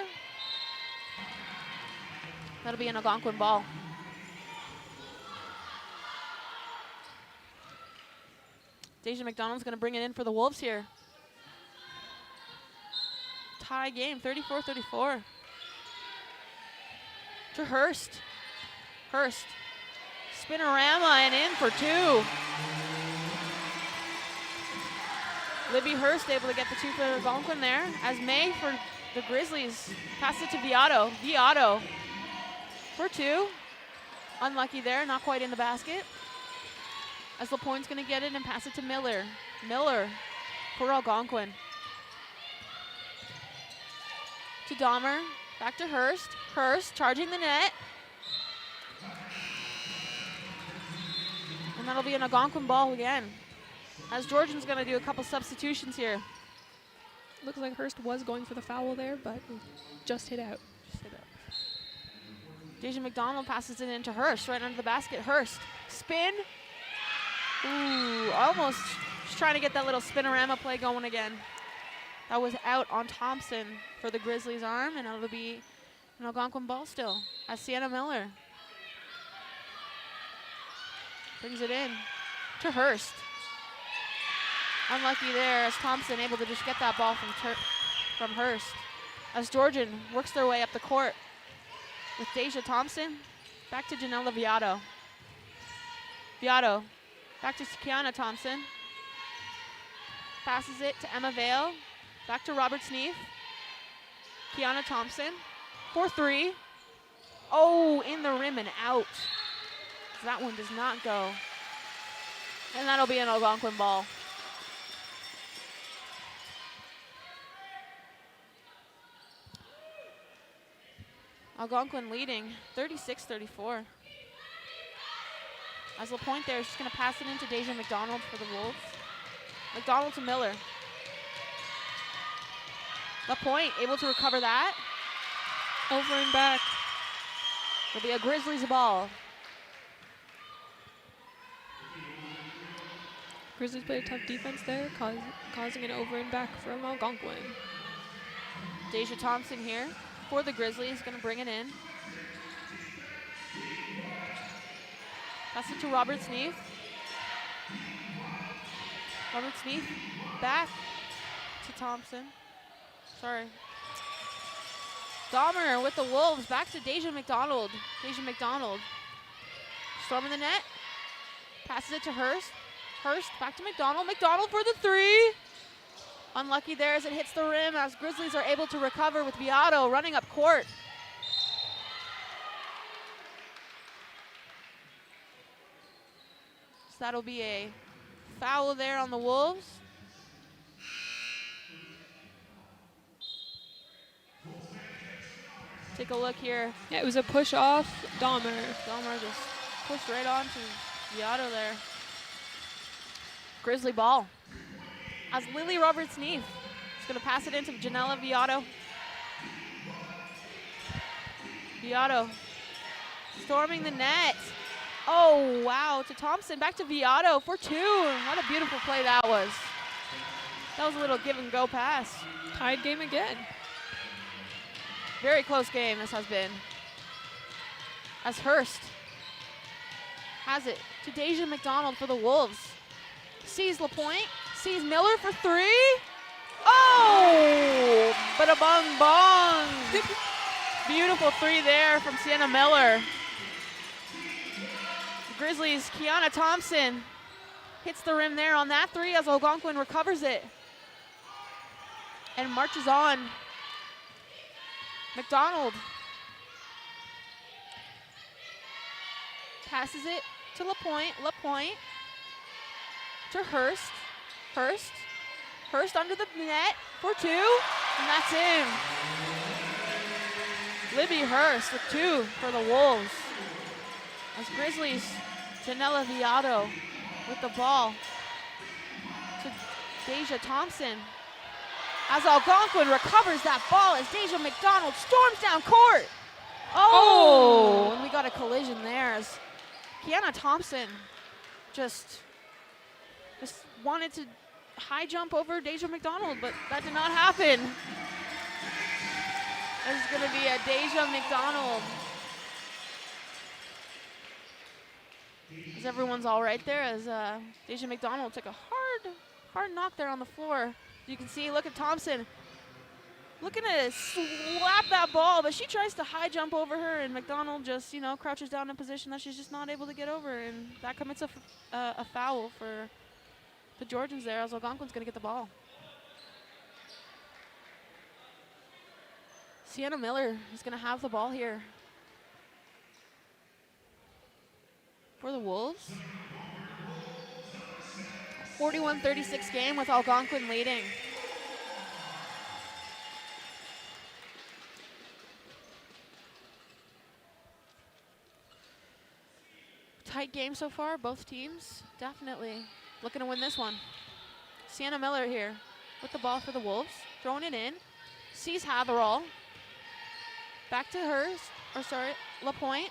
S2: That'll be an Algonquin ball. Deja McDonald's going to bring it in for the Wolves here. Tie game, 34-34. To Hurst. Hurst. Spinorama and in for 2. Libby Hurst able to get the 2 for Algonquin there. As May for the Grizzlies. Pass it to Viato. Viato for 2. Unlucky there, not quite in the basket. As LaPointe's going to get it and pass it to Miller. Miller for Algonquin. To Dahmer. Back to Hurst. Hurst charging the net. And that'll be an Algonquin ball again. As Georgian's going to do a couple substitutions here.
S3: Looks like Hurst was going for the foul there, but just hit out.
S2: Deja McDonald passes it into Hurst, right under the basket. Hurst, spin. Ooh, almost just trying to get that little spinorama play going again. That was out on Thompson for the Grizzlies' arm, and it'll be an Algonquin ball still. As Sienna Miller brings it in to Hurst. Unlucky there as Thompson able to just get that ball from Hurst. As Georgian works their way up the court with Deja Thompson. Back to Janella Viato. Viato back to Kiana Thompson. Passes it to Emma Vale. Back to Robert Sneef. Kiana Thompson for 3. Oh, in the rim and out. That one does not go. And that'll be an Algonquin ball. Algonquin leading 36-34. As LaPointe there is just going to pass it into Deja McDonald for the Wolves. McDonald to Miller. LaPointe able to recover that.
S3: Over and back.
S2: It'll be a Grizzlies ball.
S3: Grizzlies played a tough defense there, causing an over and back from Algonquin.
S2: Deja Thompson here for the Grizzlies, going to bring it in. Pass it to Robert Sneef. Robert Sneef back to Thompson. Sorry. Dahmer with the Wolves, back to Deja McDonald. Deja McDonald storming the net. Passes it to Hurst. Hurst back to McDonald. McDonald for the 3. Unlucky there as it hits the rim as Grizzlies are able to recover with Viato running up court. So that'll be a foul there on the Wolves. Take a look here.
S3: Yeah, it was a push off Dahmer.
S2: Dahmer just pushed right on to Viato there. Grizzly ball. As Lily Roberts-Neve is going to pass it into Janella Viato. Viato storming the net. Oh, wow, to Thompson. Back to Viato for 2. What a beautiful play that was. That was a little give and go pass.
S3: Tied game again.
S2: Very close game this has been. As Hurst has it to Deja McDonald for the Wolves. Sees LaPointe, sees Miller for 3. Oh, but a bong bong. Beautiful 3 there from Sienna Miller. Grizzlies, Kiana Thompson hits the rim there on that 3 as Algonquin recovers it and marches on. McDonald passes it to LaPointe. LaPointe to Hurst. Hurst under the net for 2, and that's in. Libby Hurst with 2 for the Wolves. As Grizzlies, Janella Viato with the ball to Deja Thompson. As Algonquin recovers that ball as Deja McDonald storms down court. Oh, and we got a collision there as Kiana Thompson just wanted to high jump over Deja McDonald, but that did not happen. This is going to be a Deja McDonald As everyone's all right there, as Deja McDonald took a hard knock there on the floor. You can see, look at Thompson looking to slap that ball, but she tries to high jump over her, and McDonald just, you know, crouches down in a position that she's just not able to get over, and that commits a foul for the Georgians there, as Algonquin's going to get the ball. Sienna Miller is going to have the ball here for the Wolves. 41-36 game with Algonquin leading. Tight game so far, both teams definitely looking to win this one. Sienna Miller here with the ball for the Wolves, throwing it in, sees Hatherall, back to hers, or sorry, LaPointe.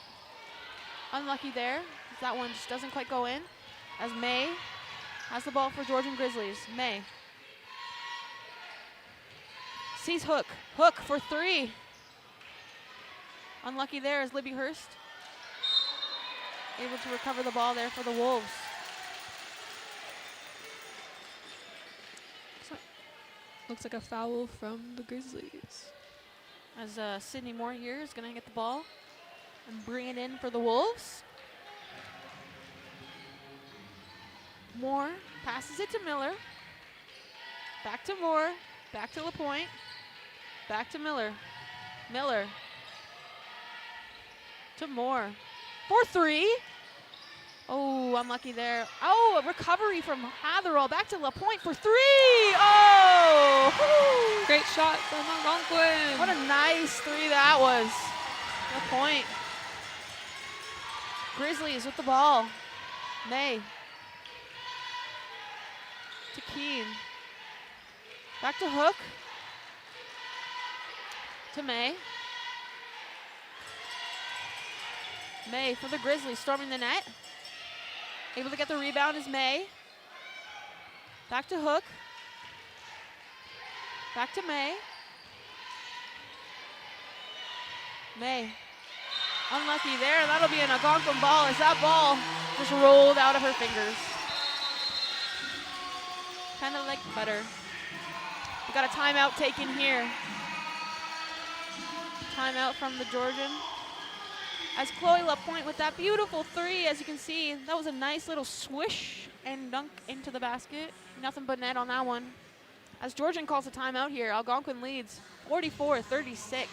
S2: Unlucky there, that one just doesn't quite go in, as May has the ball for Georgian Grizzlies. May sees Hook for three. Unlucky there is Libby Hurst, able to recover the ball there for the Wolves.
S5: Looks like a foul from the Grizzlies.
S2: As Sydney Moore here is going to get the ball and bring it in for the Wolves. Moore passes it to Miller. Back to Moore. Back to LaPointe. Back to Miller. Miller to Moore. For three. Oh, unlucky there. Oh, a recovery from Hatherall. Back to LaPointe for three. Oh! Woo.
S5: Great shot from Algonquin.
S2: What a nice three that was. LaPointe. Grizzlies with the ball. May. To Keene. Back to Hook. To May. May for the Grizzlies, storming the net. Able to get the rebound is May. Back to Hook. Back to May. May. Unlucky there. That'll be an Algonquin ball as that ball just rolled out of her fingers. Kind of like butter. We got a timeout taken here. Timeout from the Georgian. As Chloe LaPointe with that beautiful three, as you can see, that was a nice little swish and dunk into the basket. Nothing but net on that one. As Georgian calls a timeout here, Algonquin leads 44-36.
S5: It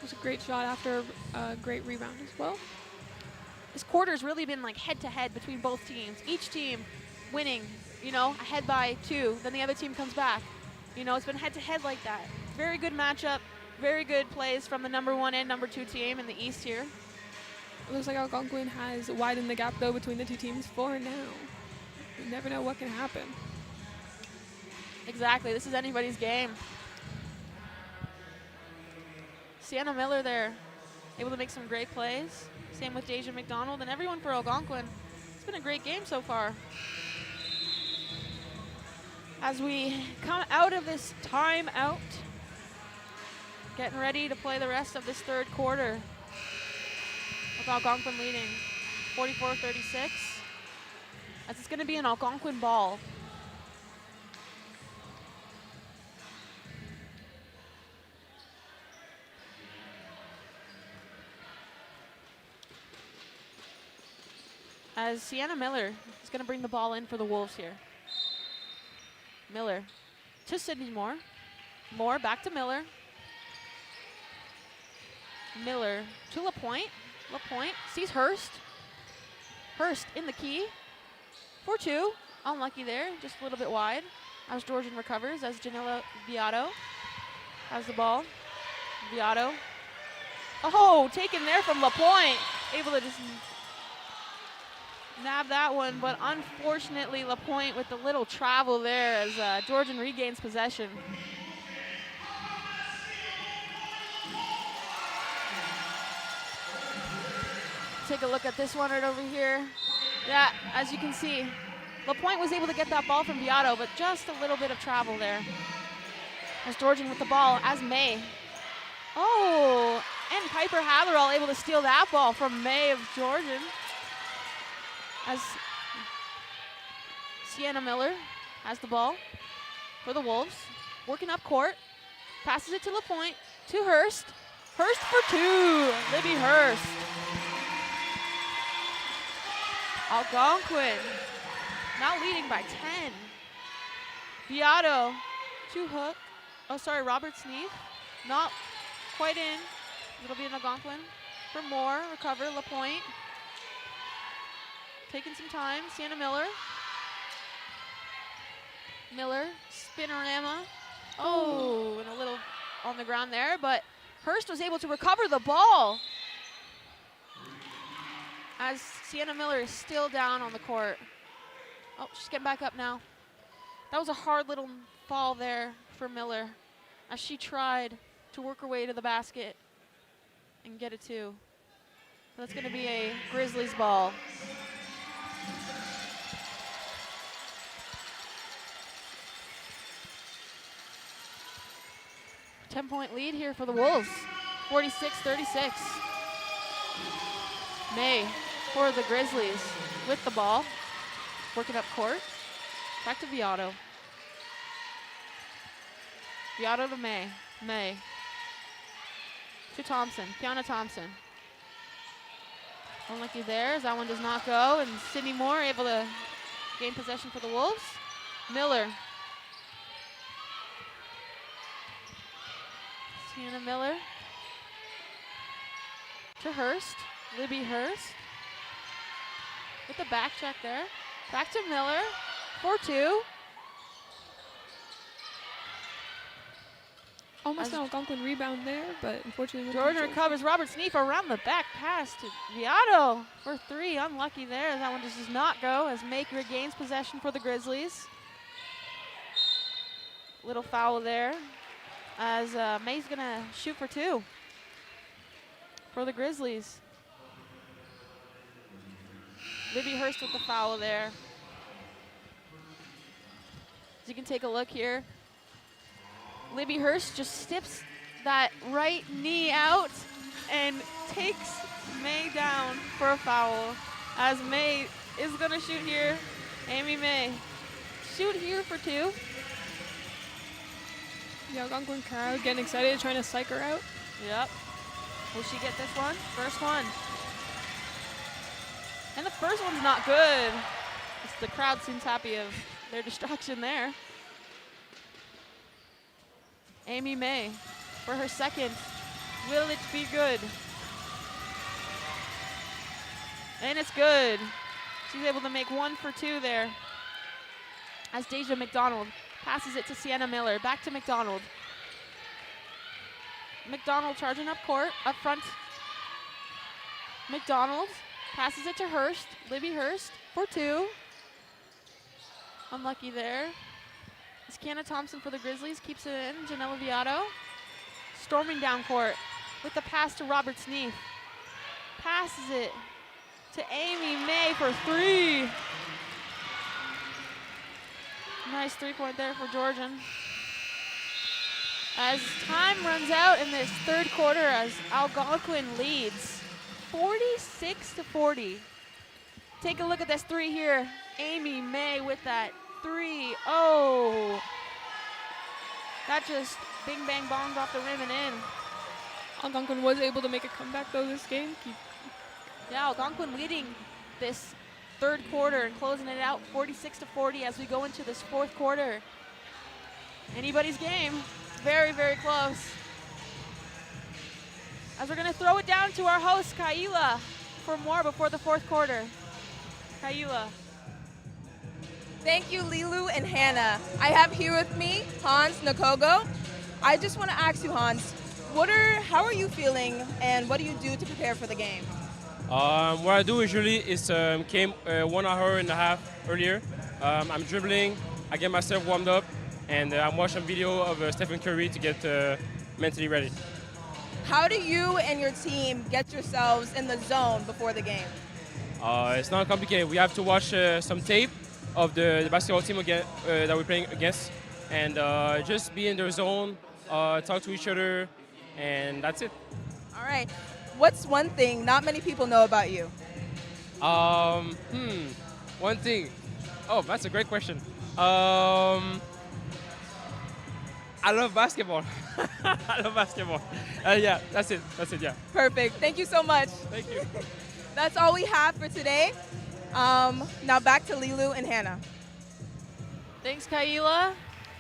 S5: was a great shot after a great rebound as well.
S2: This quarter's really been like head-to-head between both teams. Each team winning, you know, ahead by 2, then the other team comes back. You know, it's been head-to-head like that. Very good matchup. Very good plays from the number 1 and number 2 team in the East here.
S5: It looks like Algonquin has widened the gap, though, between the two teams for now. You never know what can happen.
S2: Exactly. This is anybody's game. Sienna Miller there, able to make some great plays. Same with Deja McDonald and everyone for Algonquin. It's been a great game so far. As we come out of this timeout, getting ready to play the rest of this third quarter with Algonquin leading 44-36. As it's going to be an Algonquin ball. As Sienna Miller is going to bring the ball in for the Wolves here. Miller to Sydney Moore. Moore back to Miller. Miller to LaPointe. LaPointe sees Hurst. Hurst in the key for 2. Unlucky there, just a little bit wide. As Georgian recovers, as Janela Viato has the ball. Viato. Oh, taken there from LaPointe. Able to just nab that one, but unfortunately LaPointe with the little travel there as Georgian regains possession. Take a look at this one right over here. Yeah, as you can see, LaPointe was able to get that ball from Viato, but just a little bit of travel there. As Georgian with the ball, as May. Oh, and Piper Hatherall able to steal that ball from May of Georgian. as Sienna Miller has the ball for the Wolves. Working up court. Passes it to LaPointe, to Hurst. Hurst for 2. Libby Hurst. Algonquin now leading by 10. Beato to Hook. Oh, sorry, Robert Sneef. Not quite in. It'll be an Algonquin for Moore. Recover, LaPointe. Taking some time. Sienna Miller. Miller, spinorama. Oh, and a little on the ground there, but Hurst was able to recover the ball as Sienna Miller is still down on the court. Oh, she's getting back up now. That was a hard little fall there for Miller as she tried to work her way to the basket and get it too. That's going to be a Grizzlies ball. Ten-point lead here for the Wolves, 46-36. May for the Grizzlies with the ball, working up court. Back to Beato. Beato to May. May to Thompson, Kiana Thompson. Unlucky there as that one does not go, and Sydney Moore able to gain possession for the Wolves. Miller. Sienna Miller to Hurst. Libby Hurst with the back check there. Back to Miller for 2.
S3: Almost an Algonquin rebound there, but unfortunately.
S2: Georgian recovers. Robert Sneef around the back pass to Beato for 3. Unlucky there. That one just does not go as May regains possession for the Grizzlies. Little foul there as May's going to shoot for 2 for the Grizzlies. Libby Hurst with the foul there. As you can take a look here, Libby Hurst just steps that right knee out and takes May down for a foul. As May is going to shoot here. Amy May shoot here for 2.
S3: The Algonquin crowd getting excited, trying to psych her out.
S2: Yep. Will she get this one? First one. And the first one's not good. Just the crowd seems happy of their distraction there. Amy May for her second. Will it be good? And it's good. She's able to make 1 for 2 there. As Deja McDonald passes it to Sienna Miller. Back to McDonald. McDonald charging up court, up front. McDonald passes it to Hurst. Libby Hurst for 2. Unlucky there. It's Kiana Thompson for the Grizzlies. Keeps it in. Janella Beato. Storming down court with the pass to Robert Sneef. Passes it to Amy May for 3. Nice 3-point there for Georgian. As time runs out in this third quarter as Algonquin leads 46-40. Take a look at this 3 here. Amy May with that 3. Oh. That just bing bang bonged off the rim and in.
S3: Algonquin was able to make a comeback though this game.
S2: Yeah, Algonquin leading this third quarter and closing it out 46-40 as we go into this fourth quarter. Anybody's game. Very, very close. As we're going to throw it down to our host, Kaila, for more before the fourth quarter. Kaila.
S1: Thank you, Lilu and Hannah. I have here with me Hans Nakogo. I just want to ask you, Hans, how are you feeling and what do you do to prepare for the game?
S6: What I do usually is came 1 hour and a half earlier. I'm dribbling, I get myself warmed up, and I'm watching video of Stephen Curry to get mentally ready.
S1: How do you and your team get yourselves in the zone before the game?
S6: It's not complicated. We have to watch some tape of the basketball team again, that we're playing against, and just be in their zone, talk to each other, and that's it.
S1: All right. What's one thing not many people know about you?
S6: One thing. Oh, that's a great question. I love basketball. I love basketball. Yeah, that's it. That's it. Yeah.
S1: Perfect. Thank you so much.
S6: Thank you.
S1: That's all we have for today. Now back to Lilu and Hannah.
S2: Thanks, Kaila.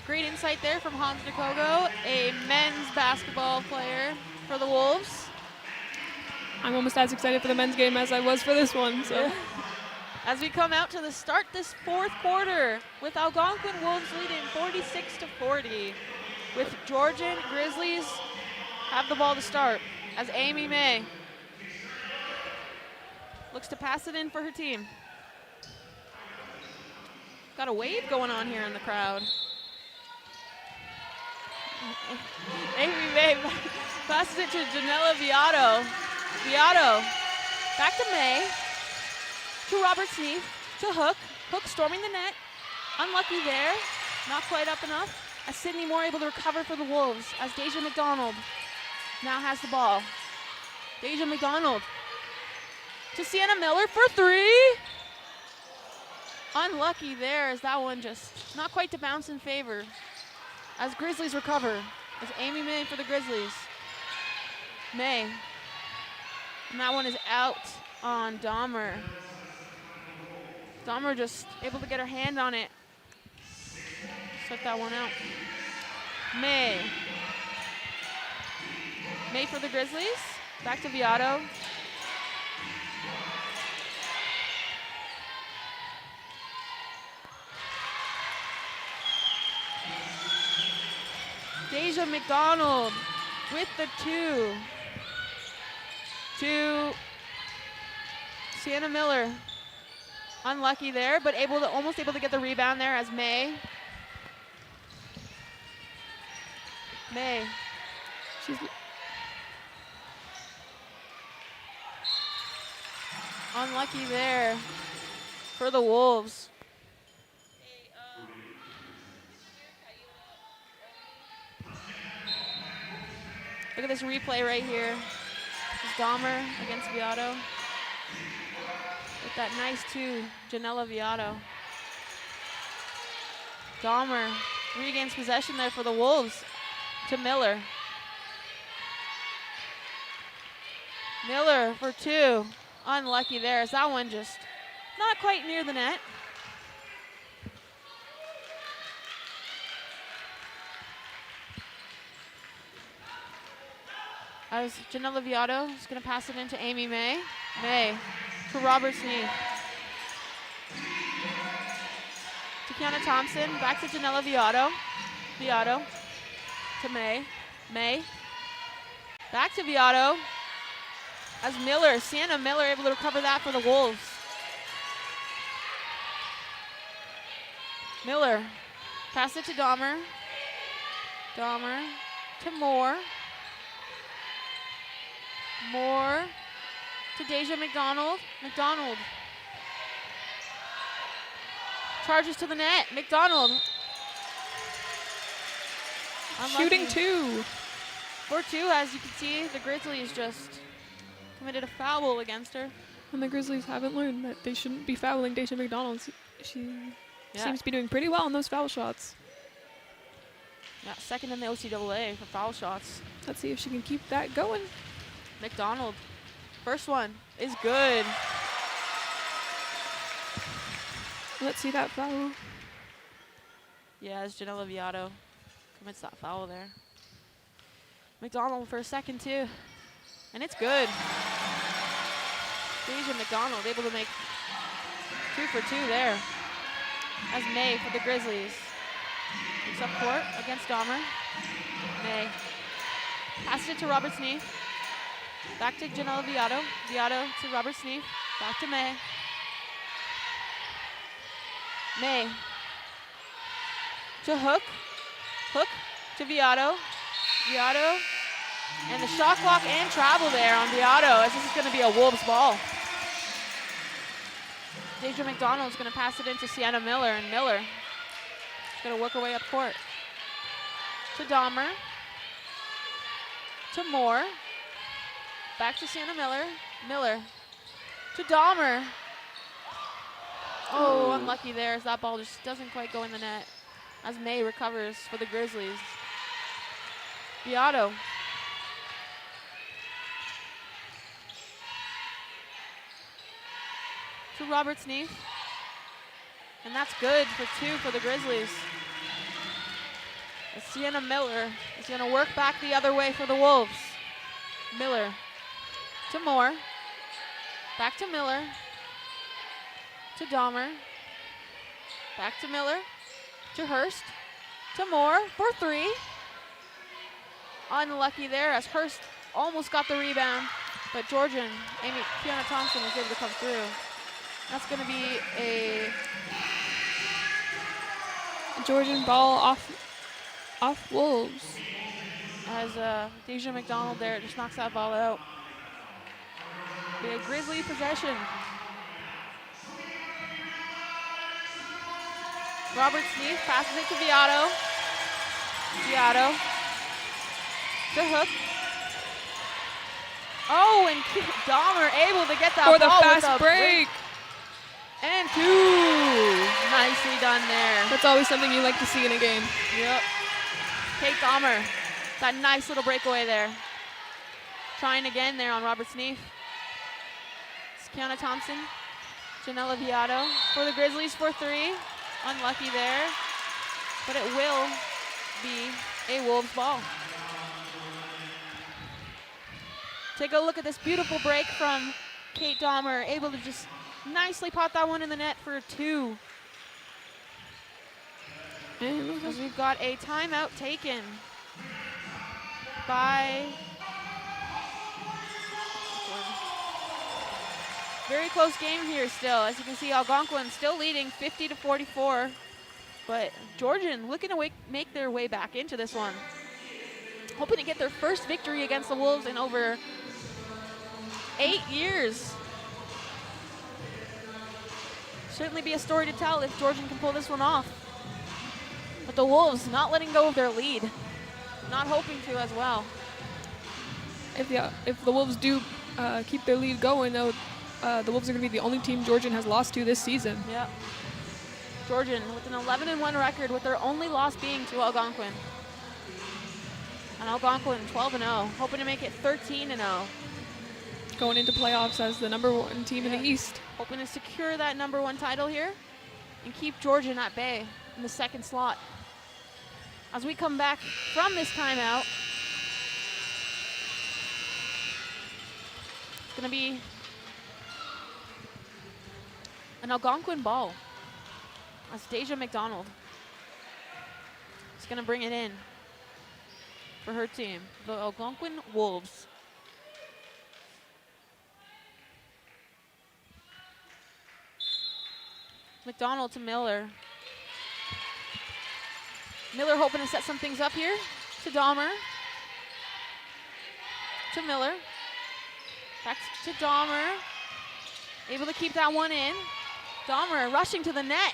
S2: Great insight there from Hans Nkogo, a men's basketball player for the Wolves.
S3: I'm almost as excited for the men's game as I was for this one. So
S2: As we come out to the start this fourth quarter with Algonquin Wolves leading 46-40. With Georgian Grizzlies have the ball to start as Amy May looks to pass it in for her team. Got a wave going on here in the crowd. Amy May passes it to Janella Viato. Viato back to May. To Robert Sneath. To Hook. Hook storming the net. Unlucky there. Not quite up enough. As Sydney Moore able to recover for the Wolves. As Deja McDonald now has the ball. Deja McDonald to Sienna Miller for three. Unlucky there as that one just not quite to bounce in favor. As Grizzlies recover. As Amy May for the Grizzlies. May. And that one is out on Dahmer. Dahmer just able to get her hand on it. Took that one out. May. May for the Grizzlies. Back to Viato. Deja McDonald with the two. To Sienna Miller. Unlucky there, but almost able to get the rebound there as May. May.
S3: she's
S2: Unlucky there for the Wolves. Look at this replay right here. This is Dahmer against Viato. With that nice two, Janella Viato. Dahmer regains possession there for the Wolves to Miller. Miller for two. Unlucky there as that one just not quite near the net. As Janella Viato is going to pass it into Amy May. May to Robert Sneath. To Kiana Thompson, back to Janella Viato. Viato to May. May. Back to Viato. As Miller, Sienna Miller able to recover that for the Wolves. Miller. Pass it to Dahmer. Dahmer to Moore. Moore to Deja McDonald. McDonald. Charges to the net. McDonald. Unlucky.
S3: shooting two.
S2: For two, as you can see, the Grizzlies just committed a foul against her.
S3: And the Grizzlies haven't learned that they shouldn't be fouling Deja McDonald. She seems to be doing pretty well on those foul shots.
S2: Yeah, second in the OCAA for foul shots.
S3: Let's see if she can keep that going.
S2: McDonald. First one is good.
S3: Let's see that foul.
S2: Yeah, as Janella Viato commits that foul there. McDonald for a second too. And it's good. Deja McDonald able to make 2 for 2 there. As May for the Grizzlies. Looks up court against Dahmer. May. Passes it to Robert Sneath. Back to Janella Viato. Viato to Robert Sneath. Back to May. May. To Hook. Hook to Viato. Viato. And the shot clock and travel there on Viato, as this is going to be a Wolves ball. Deja McDonald's going to pass it into Sienna Miller, and Miller is going to work her way up court. To Dahmer. To Moore. Back to Sienna Miller. Miller. To Dahmer. Oh, unlucky there as that ball just doesn't quite go in the net as May recovers for the Grizzlies. Beato. To Robert Sneef. And that's good for 2 for the Grizzlies. As Sienna Miller is going to work back the other way for the Wolves. Miller to Moore. Back to Miller. To Dahmer. Back to Miller. To Hurst. To Moore for 3. Unlucky there as Hurst almost got the rebound, but Kiana Thompson was able to come through. That's going to be a
S3: Georgian ball off Wolves.
S2: as Deja McDonald there just knocks that ball out. Be a Grizzly possession. Robert Sneef passes it to Beato. Beato to Hook. Oh, and Dahmer able to get that
S3: For the
S2: ball with
S3: fast
S2: a
S3: break.
S2: And 2. Nicely done there.
S3: That's always something you like to see in a game.
S2: Yep. Kate Dahmer. That nice little breakaway there. Trying again there on Robert Sneef. It's Kiana Thompson. Janella Beato for the Grizzlies for 3. Unlucky there. But it will be a Wolves ball. Take a look at this beautiful break from Kate Dahmer. Able to just nicely pop that one in the net for 2.
S3: And
S2: As we've got a timeout taken by very close game here still. As you can see, Algonquin still leading 50-44, but Georgian looking to make their way back into this one. Hoping to get their first victory against the Wolves in over 8 years. Certainly be a story to tell if Georgian can pull this one off. But the Wolves not letting go of their lead. Not hoping to as well.
S3: if the Wolves do keep their lead going, though, the Wolves are going to be the only team Georgian has lost to this season.
S2: Yep. Georgian with an 11-1 record, with their only loss being to Algonquin. And Algonquin 12-0, hoping to make it 13-0.
S3: Going into playoffs as the #1 team in the East.
S2: Hoping to secure that #1 title here and keep Georgian at bay in the second slot. As we come back from this timeout, it's going to be an Algonquin ball. As Deja McDonald is going to bring it in for her team, the Algonquin Wolves. McDonald to Miller. Miller hoping to set some things up here. To Dahmer. To Miller. Back to Dahmer. Able to keep that one in. Dahmer rushing to the net.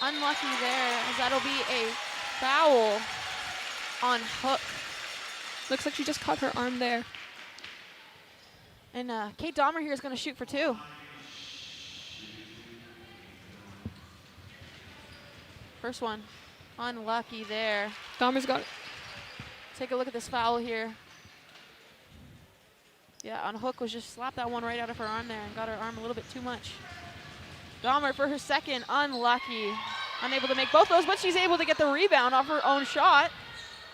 S2: Unlucky there, as that'll be a foul on Hook.
S3: Looks like she just caught her arm there.
S2: And Kate Dahmer here is going to shoot for 2. First one, unlucky there.
S3: Dahmer's got it.
S2: Take a look at this foul here. Yeah, on Hook was just slapped that one right out of her arm there and got her arm a little bit too much. Dahmer for her second, unlucky. Unable to make both those, but she's able to get the rebound off her own shot.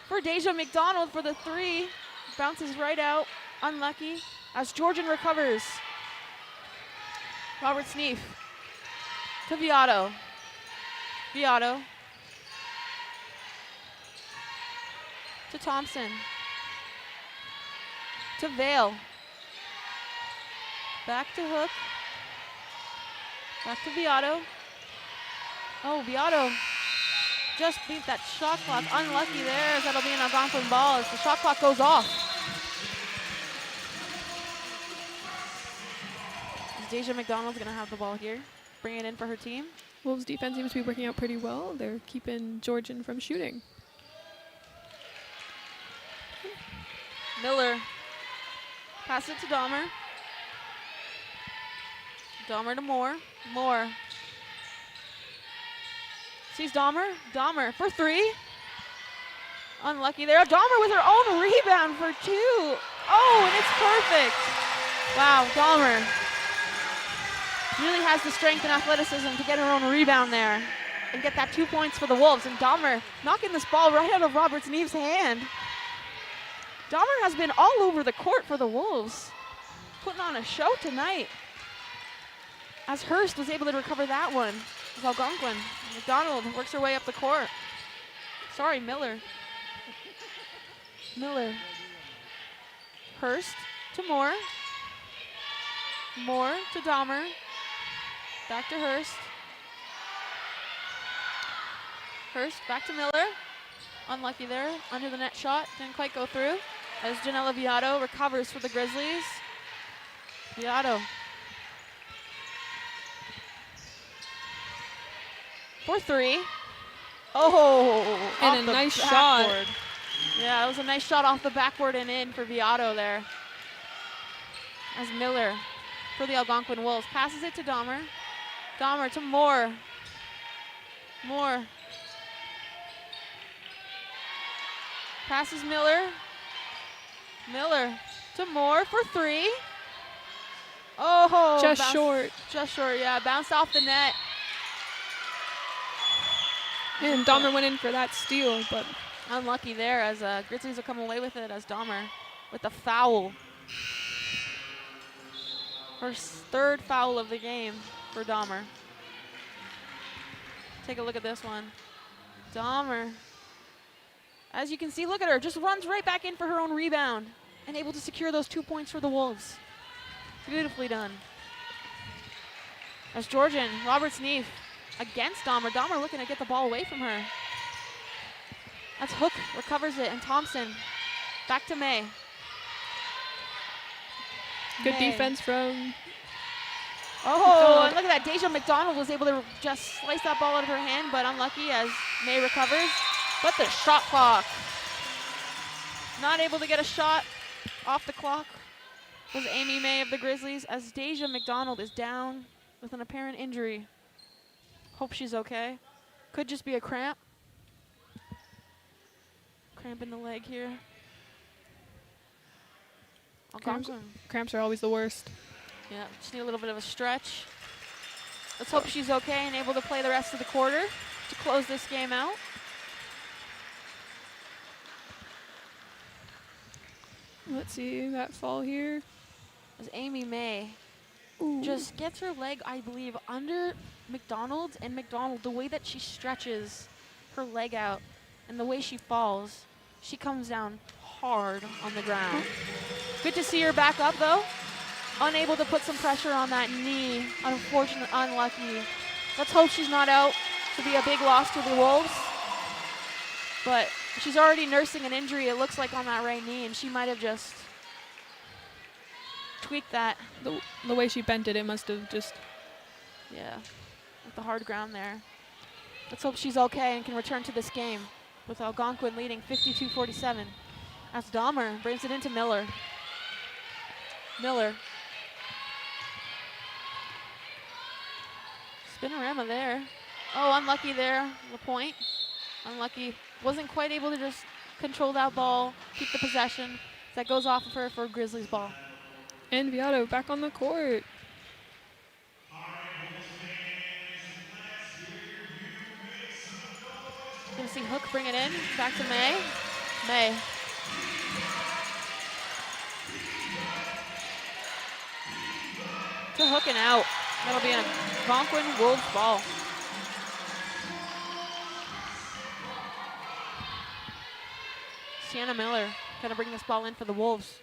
S2: For Deja McDonald for the 3. Bounces right out, unlucky. As Georgian recovers. Robert Sneef to Beato. Beato to Thompson. To Vale. Back to Hook. Back to Beato. Oh, Beato just beat that shot clock. Unlucky there, as that'll be an Algonquin ball as the shot clock goes off. Deja McDonald's gonna have the ball here. Bring it in for her team.
S3: Wolves' defense seems to be working out pretty well. They're keeping Georgian from shooting.
S2: Miller. Pass it to Dahmer. Dahmer to Moore. Moore Sees Dahmer. Dahmer for 3. Unlucky there. Dahmer with her own rebound for 2. Oh, and it's perfect. Wow, Dahmer really has the strength and athleticism to get her own rebound there and get that 2 points for the Wolves. And Dahmer knocking this ball right out of Roberts Neve's hand. Dahmer has been all over the court for the Wolves, putting on a show tonight. As Hurst was able to recover that one. As Algonquin. McDonald works her way up the court. Sorry, Miller. Miller. Hurst to Moore. Moore to Dahmer. Back to Hurst. Hurst back to Miller. Unlucky there. Under the net shot. Didn't quite go through. As Janela Viado recovers for the Grizzlies. Viado. For 3. Oh,
S3: And a nice shot.
S2: Yeah, it was a nice shot off the backboard and in for Viado there. As Miller for the Algonquin Wolves passes it to Dahmer. Dahmer to Moore. Moore. Passes Miller. Miller to Moore for 3. Oh,
S3: Just short.
S2: Just short, yeah. Bounced off the net.
S3: And Dahmer went in for that steal, but
S2: Unlucky there as Grizzlies will come away with it as Dahmer with the foul. Her 3rd foul of the game for Dahmer. Take a look at this one. Dahmer, as you can see, look at her, just runs right back in for her own rebound and able to secure those 2 points for the Wolves. Beautifully done. As Georgian, Roberts Neve against Dahmer. Dahmer looking to get the ball away from her. That's Hook, recovers it, and Thompson back to May.
S3: good
S2: May.
S3: defense from
S2: Oh, and look at that. Deja McDonald was able to just slice that ball out of her hand, but unlucky as May recovers. But the shot clock. Not able to get a shot off the clock was Amy May of the Grizzlies as Deja McDonald is down with an apparent injury. Hope she's okay. Could just be a cramp. Cramp in the leg here. Algonquin.
S3: cramps are always the worst.
S2: Yeah, just need a little bit of a stretch. Let's hope she's okay and able to play the rest of the quarter to close this game out.
S3: Let's see that fall here.
S2: As Amy May
S3: Ooh.
S2: just gets her leg, I believe, under McDonald's, and McDonald, the way that she stretches her leg out and the way she falls, she comes down hard on the ground. Good to see her back up, though. Unable to put some pressure on that knee. Unfortunate, unlucky. Let's hope she's not out to be a big loss to the Wolves. But she's already nursing an injury, it looks like, on that right knee, and she might have just tweaked that.
S3: The way she bent it, it must have just.
S2: Yeah, with the hard ground there. Let's hope she's okay and can return to this game with Algonquin leading 52-47. As Dahmer brings it into Miller. Miller. Spinorama there. Oh, unlucky there. LaPointe. Unlucky. Wasn't quite able to just control that ball, keep the possession. That goes off of her for Grizzlies ball.
S3: And Viado back on the court.
S2: Gonna see Hook bring it in. Back to May. May. To Hook and out. That'll be an Algonquin Wolves ball. Sienna Miller gonna bring this ball in for the Wolves.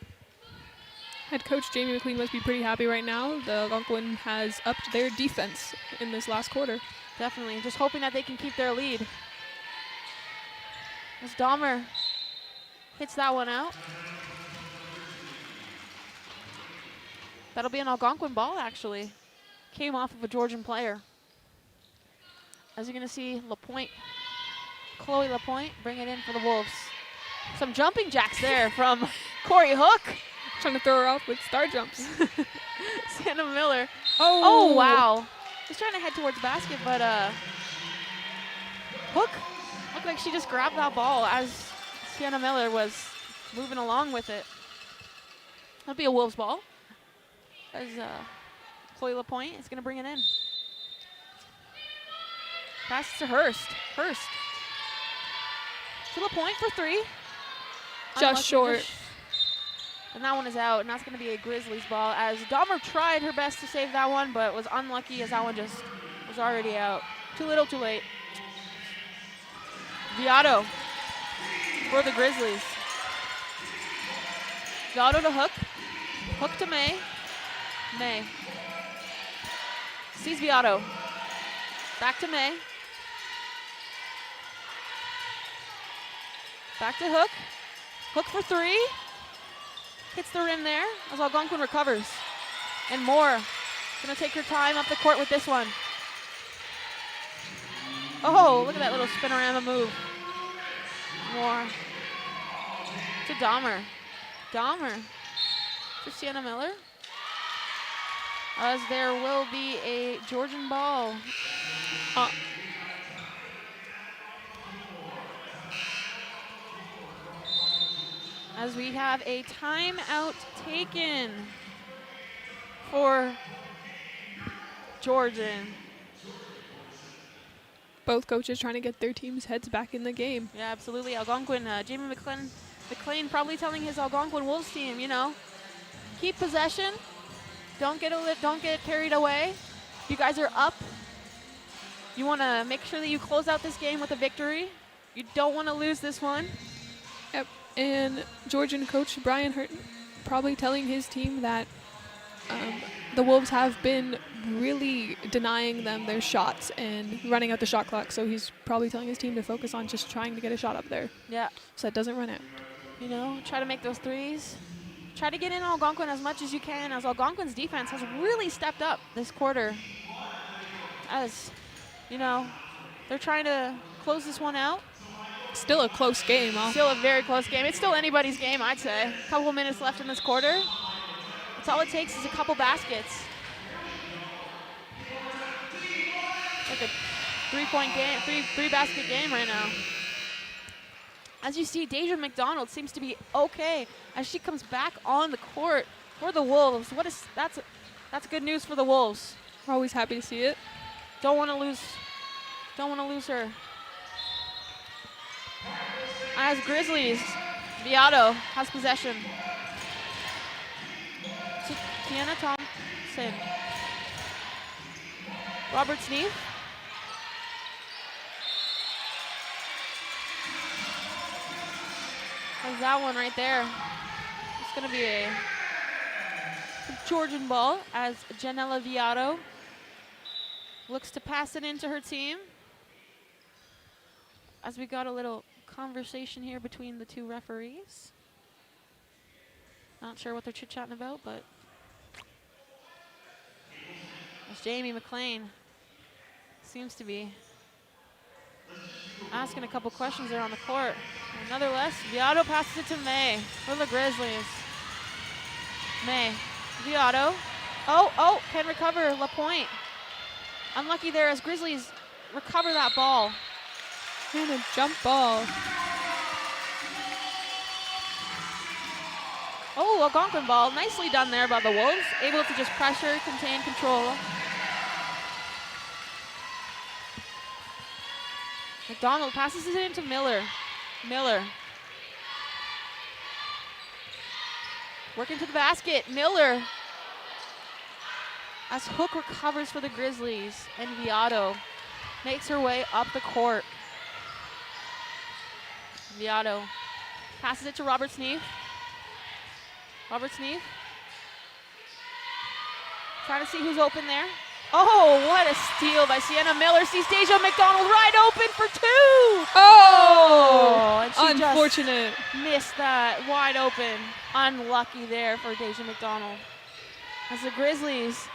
S3: Head coach Jamie McLean must be pretty happy right now. The Algonquin has upped their defense in this last quarter.
S2: Definitely, just hoping that they can keep their lead. As Dahmer hits that one out. That'll be an Algonquin ball, actually. Came off of a Georgian player. As you're gonna see LaPointe, Chloe LaPointe, bring it in for the Wolves. Some jumping jacks there from Corey Hook.
S3: Trying to throw her off with star jumps.
S2: Sienna Miller.
S3: Oh,
S2: Oh, wow. He's trying to head towards basket, but Hook looked like she just grabbed that ball as Sienna Miller was moving along with it. That'll be a Wolves ball as Chloe Lapointe is going to bring it in. Passes to Hurst. Hurst. To Lapointe for three.
S3: Just short.
S2: And that one is out, and that's going to be a Grizzlies ball as Dahmer tried her best to save that one, but was unlucky as that one just was already out. Too little, too late. Viato for the Grizzlies. Viato to Hook. Hook to May. May. Sees Viato. Back to May. Back to Hook. Hook for three. Hits the rim there as Algonquin recovers. And Moore gonna take her time up the court with this one. Oh, look at that little spinorama move. Moore to Dahmer. Dahmer to Sienna Miller. As there will be a Georgian ball. As we have a timeout taken for Georgian.
S3: Both coaches trying to get their team's heads back in the game.
S2: Yeah, absolutely. Algonquin, Jamie McLean probably telling his Algonquin Wolves team, you know, keep possession. Don't get carried away. You guys are up. You want to make sure that you close out this game with a victory. You don't want to lose this one.
S3: Yep. And Georgian coach Brian Hurton probably telling his team that the Wolves have been really denying them their shots and running out the shot clock. So he's probably telling his team to focus on just trying to get a shot up there.
S2: Yeah.
S3: So it doesn't run out.
S2: You know, try to make those threes. Try to get in Algonquin as much as you can, as Algonquin's defense has really stepped up this quarter. As, you know, they're trying to close this one out.
S3: Still a close game.
S2: Still a very close game. It's still anybody's game, I'd say. A couple minutes left in this quarter. That's all it takes is a couple baskets. It's like a three-point game, three basket game right now. As you see, Deja McDonald seems to be okay as she comes back on the court for the Wolves. That's good news for the Wolves.
S3: We're always happy to see it.
S2: Don't want to lose her. As Grizzlies, Viato has possession. To Tiana Thompson. Robert Sneeve. There's that one right there. It's going to be a Georgian ball as Janella Viato looks to pass it into her team. As we got a little conversation here between the two referees. Not sure what they're chit-chatting about, but as Jamie McLean seems to be asking a couple questions there on the court. Nonetheless, Viato passes it to May for the Grizzlies. May, Viato. Oh, can recover Lapointe. Unlucky there as Grizzlies recover that ball.
S3: And a jump ball.
S2: Oh, Algonquin ball. Nicely done there by the Wolves. Able to just pressure, contain, control. McDonald passes it into Miller. Miller. Working to the basket. Miller. As Hook recovers for the Grizzlies. And Viato makes her way up the court. Viato passes it to Robert Sneeve. Robert Sneeve. Trying to see who's open there. Oh, what a steal by Sienna Miller. Sees Deja McDonald right open for two.
S3: Oh,
S2: and she
S3: unfortunate.
S2: just missed that wide open. Unlucky there for Deja McDonald. As the Grizzlies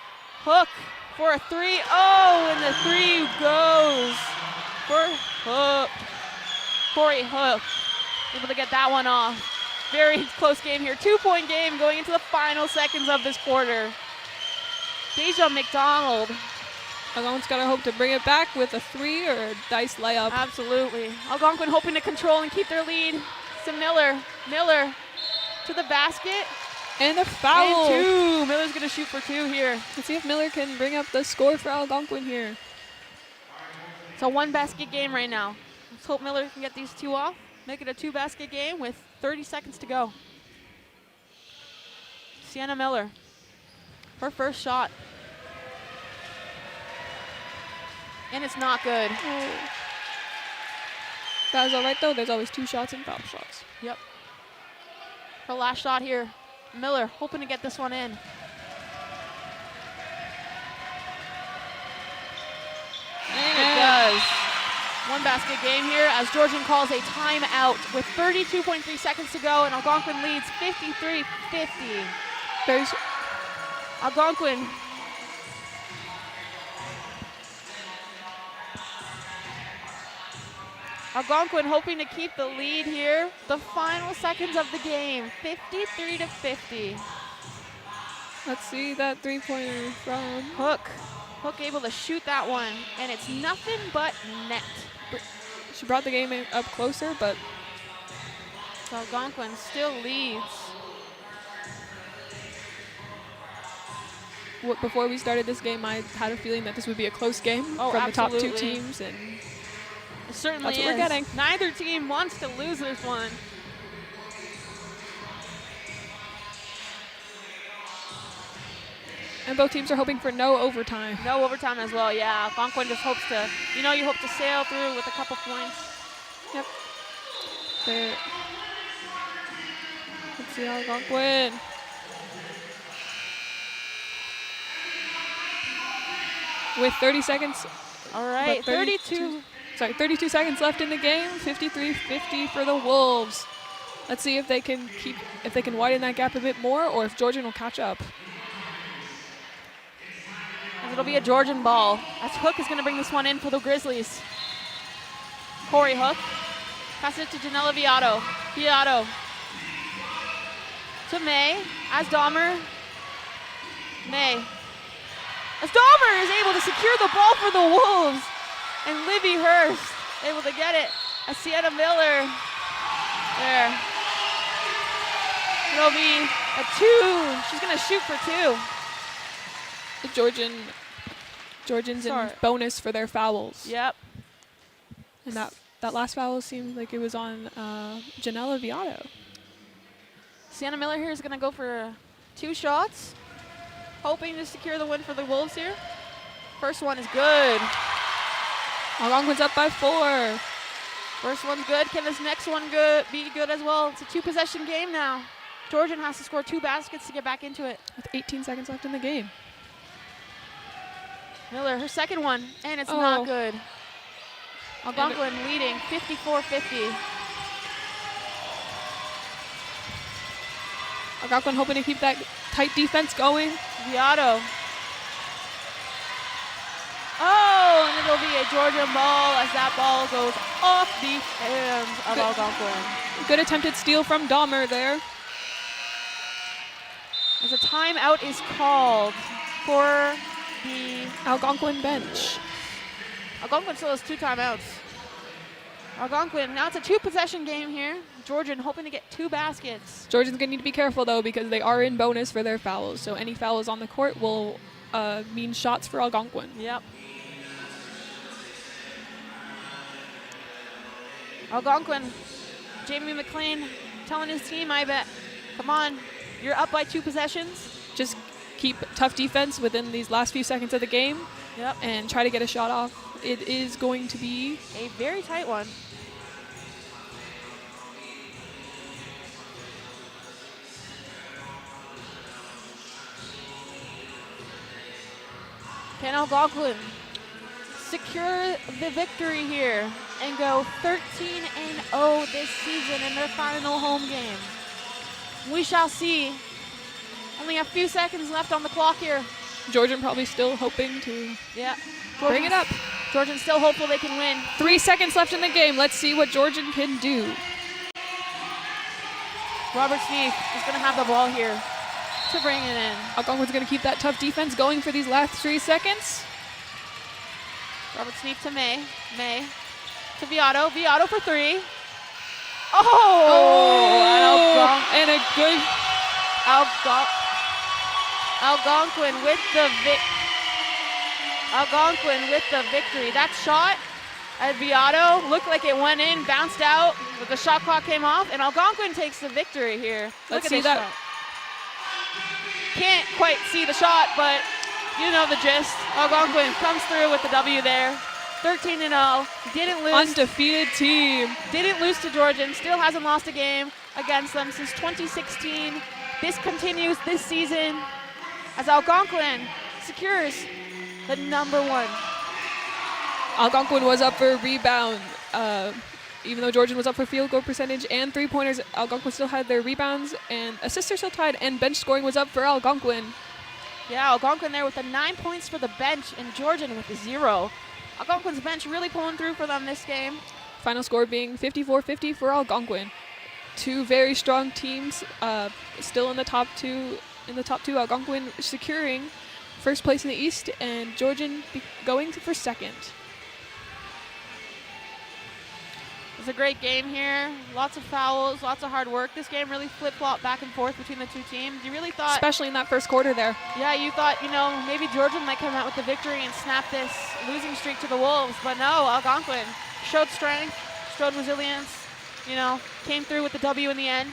S2: Hook for a three. Oh, and the three goes for Hook. Corey Hook able to get that one off. Very close game here. 2-point game going into the final seconds of this quarter. Deja McDonald
S3: Algonquin's got to hope to bring it back with a 3 or a nice layup.
S2: Absolutely. Algonquin hoping to control and keep their lead. To Miller. Miller to the basket.
S3: And a foul.
S2: And 2. Miller's going to shoot for 2 here.
S3: Let's see if Miller can bring up the score for Algonquin here.
S2: It's a 1-basket game right now. Let's hope Miller can get these 2 off. Make it a 2-basket game with 30 seconds to go. Sienna Miller, her first shot. And it's not good.
S3: Oh. That was all right, though. There's always 2 shots and foul shots.
S2: Yep. Her last shot here. Miller hoping to get this one in. And it does. 1-basket game here as Georgian calls a timeout with 32.3 seconds to go, and Algonquin leads 53-50.
S3: There's
S2: Algonquin. Algonquin hoping to keep the lead here. The final seconds of the game, 53-50.
S3: Let's see that 3-pointer from
S2: Hook. Hook able to shoot that one, and it's nothing but net.
S3: She brought the game up closer, but
S2: So Algonquin still leads.
S3: before we started this game, I had a feeling that this would be a close game from the top 2 teams, and
S2: It certainly
S3: that's what we're getting.
S2: Neither team wants to lose this one.
S3: And both teams are hoping for no overtime.
S2: No overtime as well, yeah. Algonquin just hopes to, you hope to sail through with a couple points.
S3: Yep. There. Let's see Algonquin. With 30 seconds.
S2: All right,
S3: 32 seconds left in the game. 53-50 for the Wolves. Let's see if they can widen that gap a bit more, or if Georgian will catch up.
S2: And it'll be a Georgian ball. As Hook is going to bring this one in for the Grizzlies. Corey Hook. Pass it to Janela Viato. Viato. To May. As Dahmer. May. As Dahmer is able to secure the ball for the Wolves. And Livy Hurst able to get it. As Sienna Miller. There. It'll be a 2. She's going to shoot for 2.
S3: Georgians in bonus for their fouls.
S2: Yep.
S3: And that last foul seemed like it was on Janela Viato.
S2: Sienna Miller here is going to go for 2 shots, hoping to secure the win for the Wolves here. First one is good.
S3: Algonquin's up by 4.
S2: First one's good. Can this next one be good as well? It's a 2-possession game now. Georgian has to score 2 baskets to get back into it.
S3: With 18 seconds left in the game.
S2: Miller, her second one, and it's not good. Algonquin leading 54-50.
S3: Algonquin hoping to keep that tight defense going.
S2: Viato. Oh, and it'll be a Georgian ball as that ball goes off the hands of Algonquin.
S3: Good attempted steal from Dahmer there.
S2: As a timeout is called for the
S3: Algonquin bench.
S2: Algonquin still has 2 timeouts. Algonquin, now it's a 2-possession game here. Georgian hoping to get 2 baskets.
S3: Georgian's going to need to be careful, though, because they are in bonus for their fouls. So any fouls on the court will mean shots for Algonquin.
S2: Yep. Algonquin, Jamie McLean telling his team, I bet, come on, you're up by 2 possessions.
S3: Just keep tough defense within these last few seconds of the game.
S2: Yep.
S3: And try to get a shot off. It is going to be
S2: a very tight one. Can Algonquin secure the victory here and go 13-0 this season in their final home game? We shall see. Only a few seconds left on the clock here.
S3: Georgian probably still hoping to
S2: bring
S3: it up.
S2: Georgian's still hopeful they can win.
S3: 3 seconds left in the game. Let's see what Georgian can do.
S2: Robert Sneath is going to have the ball here to bring it in.
S3: Algonquin's going to keep that tough defense going for these last 3 seconds.
S2: Robert Sneap to May. May to Viato. Viato for 3. Oh!
S3: And a good.
S2: Algonquin with the victory. That shot at Viato looked like it went in, bounced out, but the shot clock came off, and Algonquin takes the victory here.
S3: Let's
S2: Look at
S3: see
S2: this
S3: that.
S2: shot. Can't quite see the shot, but you know the gist. Algonquin comes through with the W there. 13-0. Didn't lose.
S3: Undefeated team.
S2: Didn't lose to Georgian. Still hasn't lost a game against them since 2016. This continues this season as Algonquin secures the #1.
S3: Algonquin was up for rebound. Even though Georgian was up for field goal percentage and 3-pointers, Algonquin still had their rebounds, and assists are still tied, and bench scoring was up for Algonquin.
S2: Yeah, Algonquin there with the 9 points for the bench, and Georgian with the 0. Algonquin's bench really pulling through for them this game.
S3: Final score being 54-50 for Algonquin. Two very strong teams, still in the top two. Algonquin securing first place in the East, and Georgian going for second.
S2: It's a great game here. Lots of fouls, lots of hard work. This game really flip-flopped back and forth between the two teams. You really thought,
S3: Especially in that first quarter there.
S2: yeah, you thought, maybe Georgian might come out with the victory and snap this losing streak to the Wolves, but no, Algonquin showed strength, showed resilience, came through with the W in the end.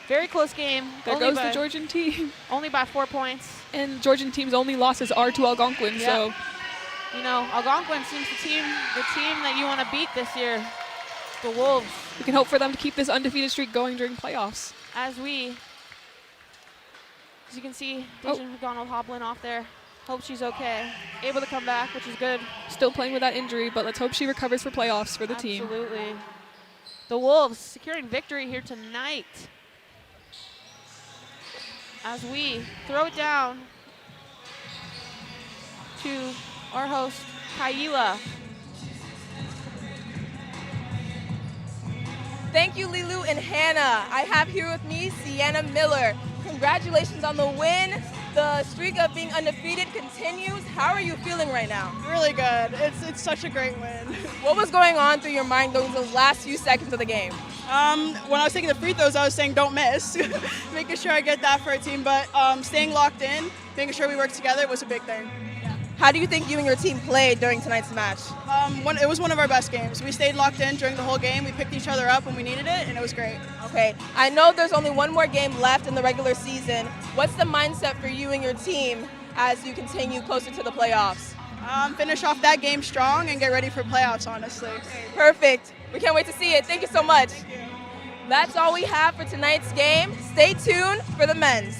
S2: Very close game.
S3: There goes the Georgian team.
S2: Only by 4 points.
S3: And Georgian team's only losses are to Algonquin,
S2: Yep.
S3: so
S2: Algonquin seems the team that you want to beat this year. The Wolves.
S3: we can hope for them to keep this undefeated streak going during playoffs.
S2: As you can see, Deja McDonald hobbling off there. Hope she's okay. Able to come back, which is good.
S3: Still playing with that injury, but let's hope she recovers for playoffs for the team.
S2: Absolutely. The Wolves securing victory here tonight. As we throw it down to our host, Kaila.
S1: Thank you, Lilu and Hannah. I have here with me Sienna Miller. Congratulations on the win. The streak of being undefeated continues. How are you feeling right now?
S7: Really good. It's such a great win.
S1: What was going on through your mind those last few seconds of the game?
S7: When I was taking the free throws, I was saying don't miss, making sure I get that for a team. But staying locked in, making sure we work together was a big thing.
S1: How do you think you and your team played during tonight's match?
S7: It was one of our best games. We stayed locked in during the whole game. We picked each other up when we needed it, and it was great.
S1: Okay, I know there's only one more game left in the regular season. What's the mindset for you and your team as you continue closer to the playoffs?
S7: Finish off that game strong and get ready for playoffs, honestly.
S1: Perfect. We can't wait to see it. Thank you so much. That's all we have for tonight's game. Stay tuned for the men's.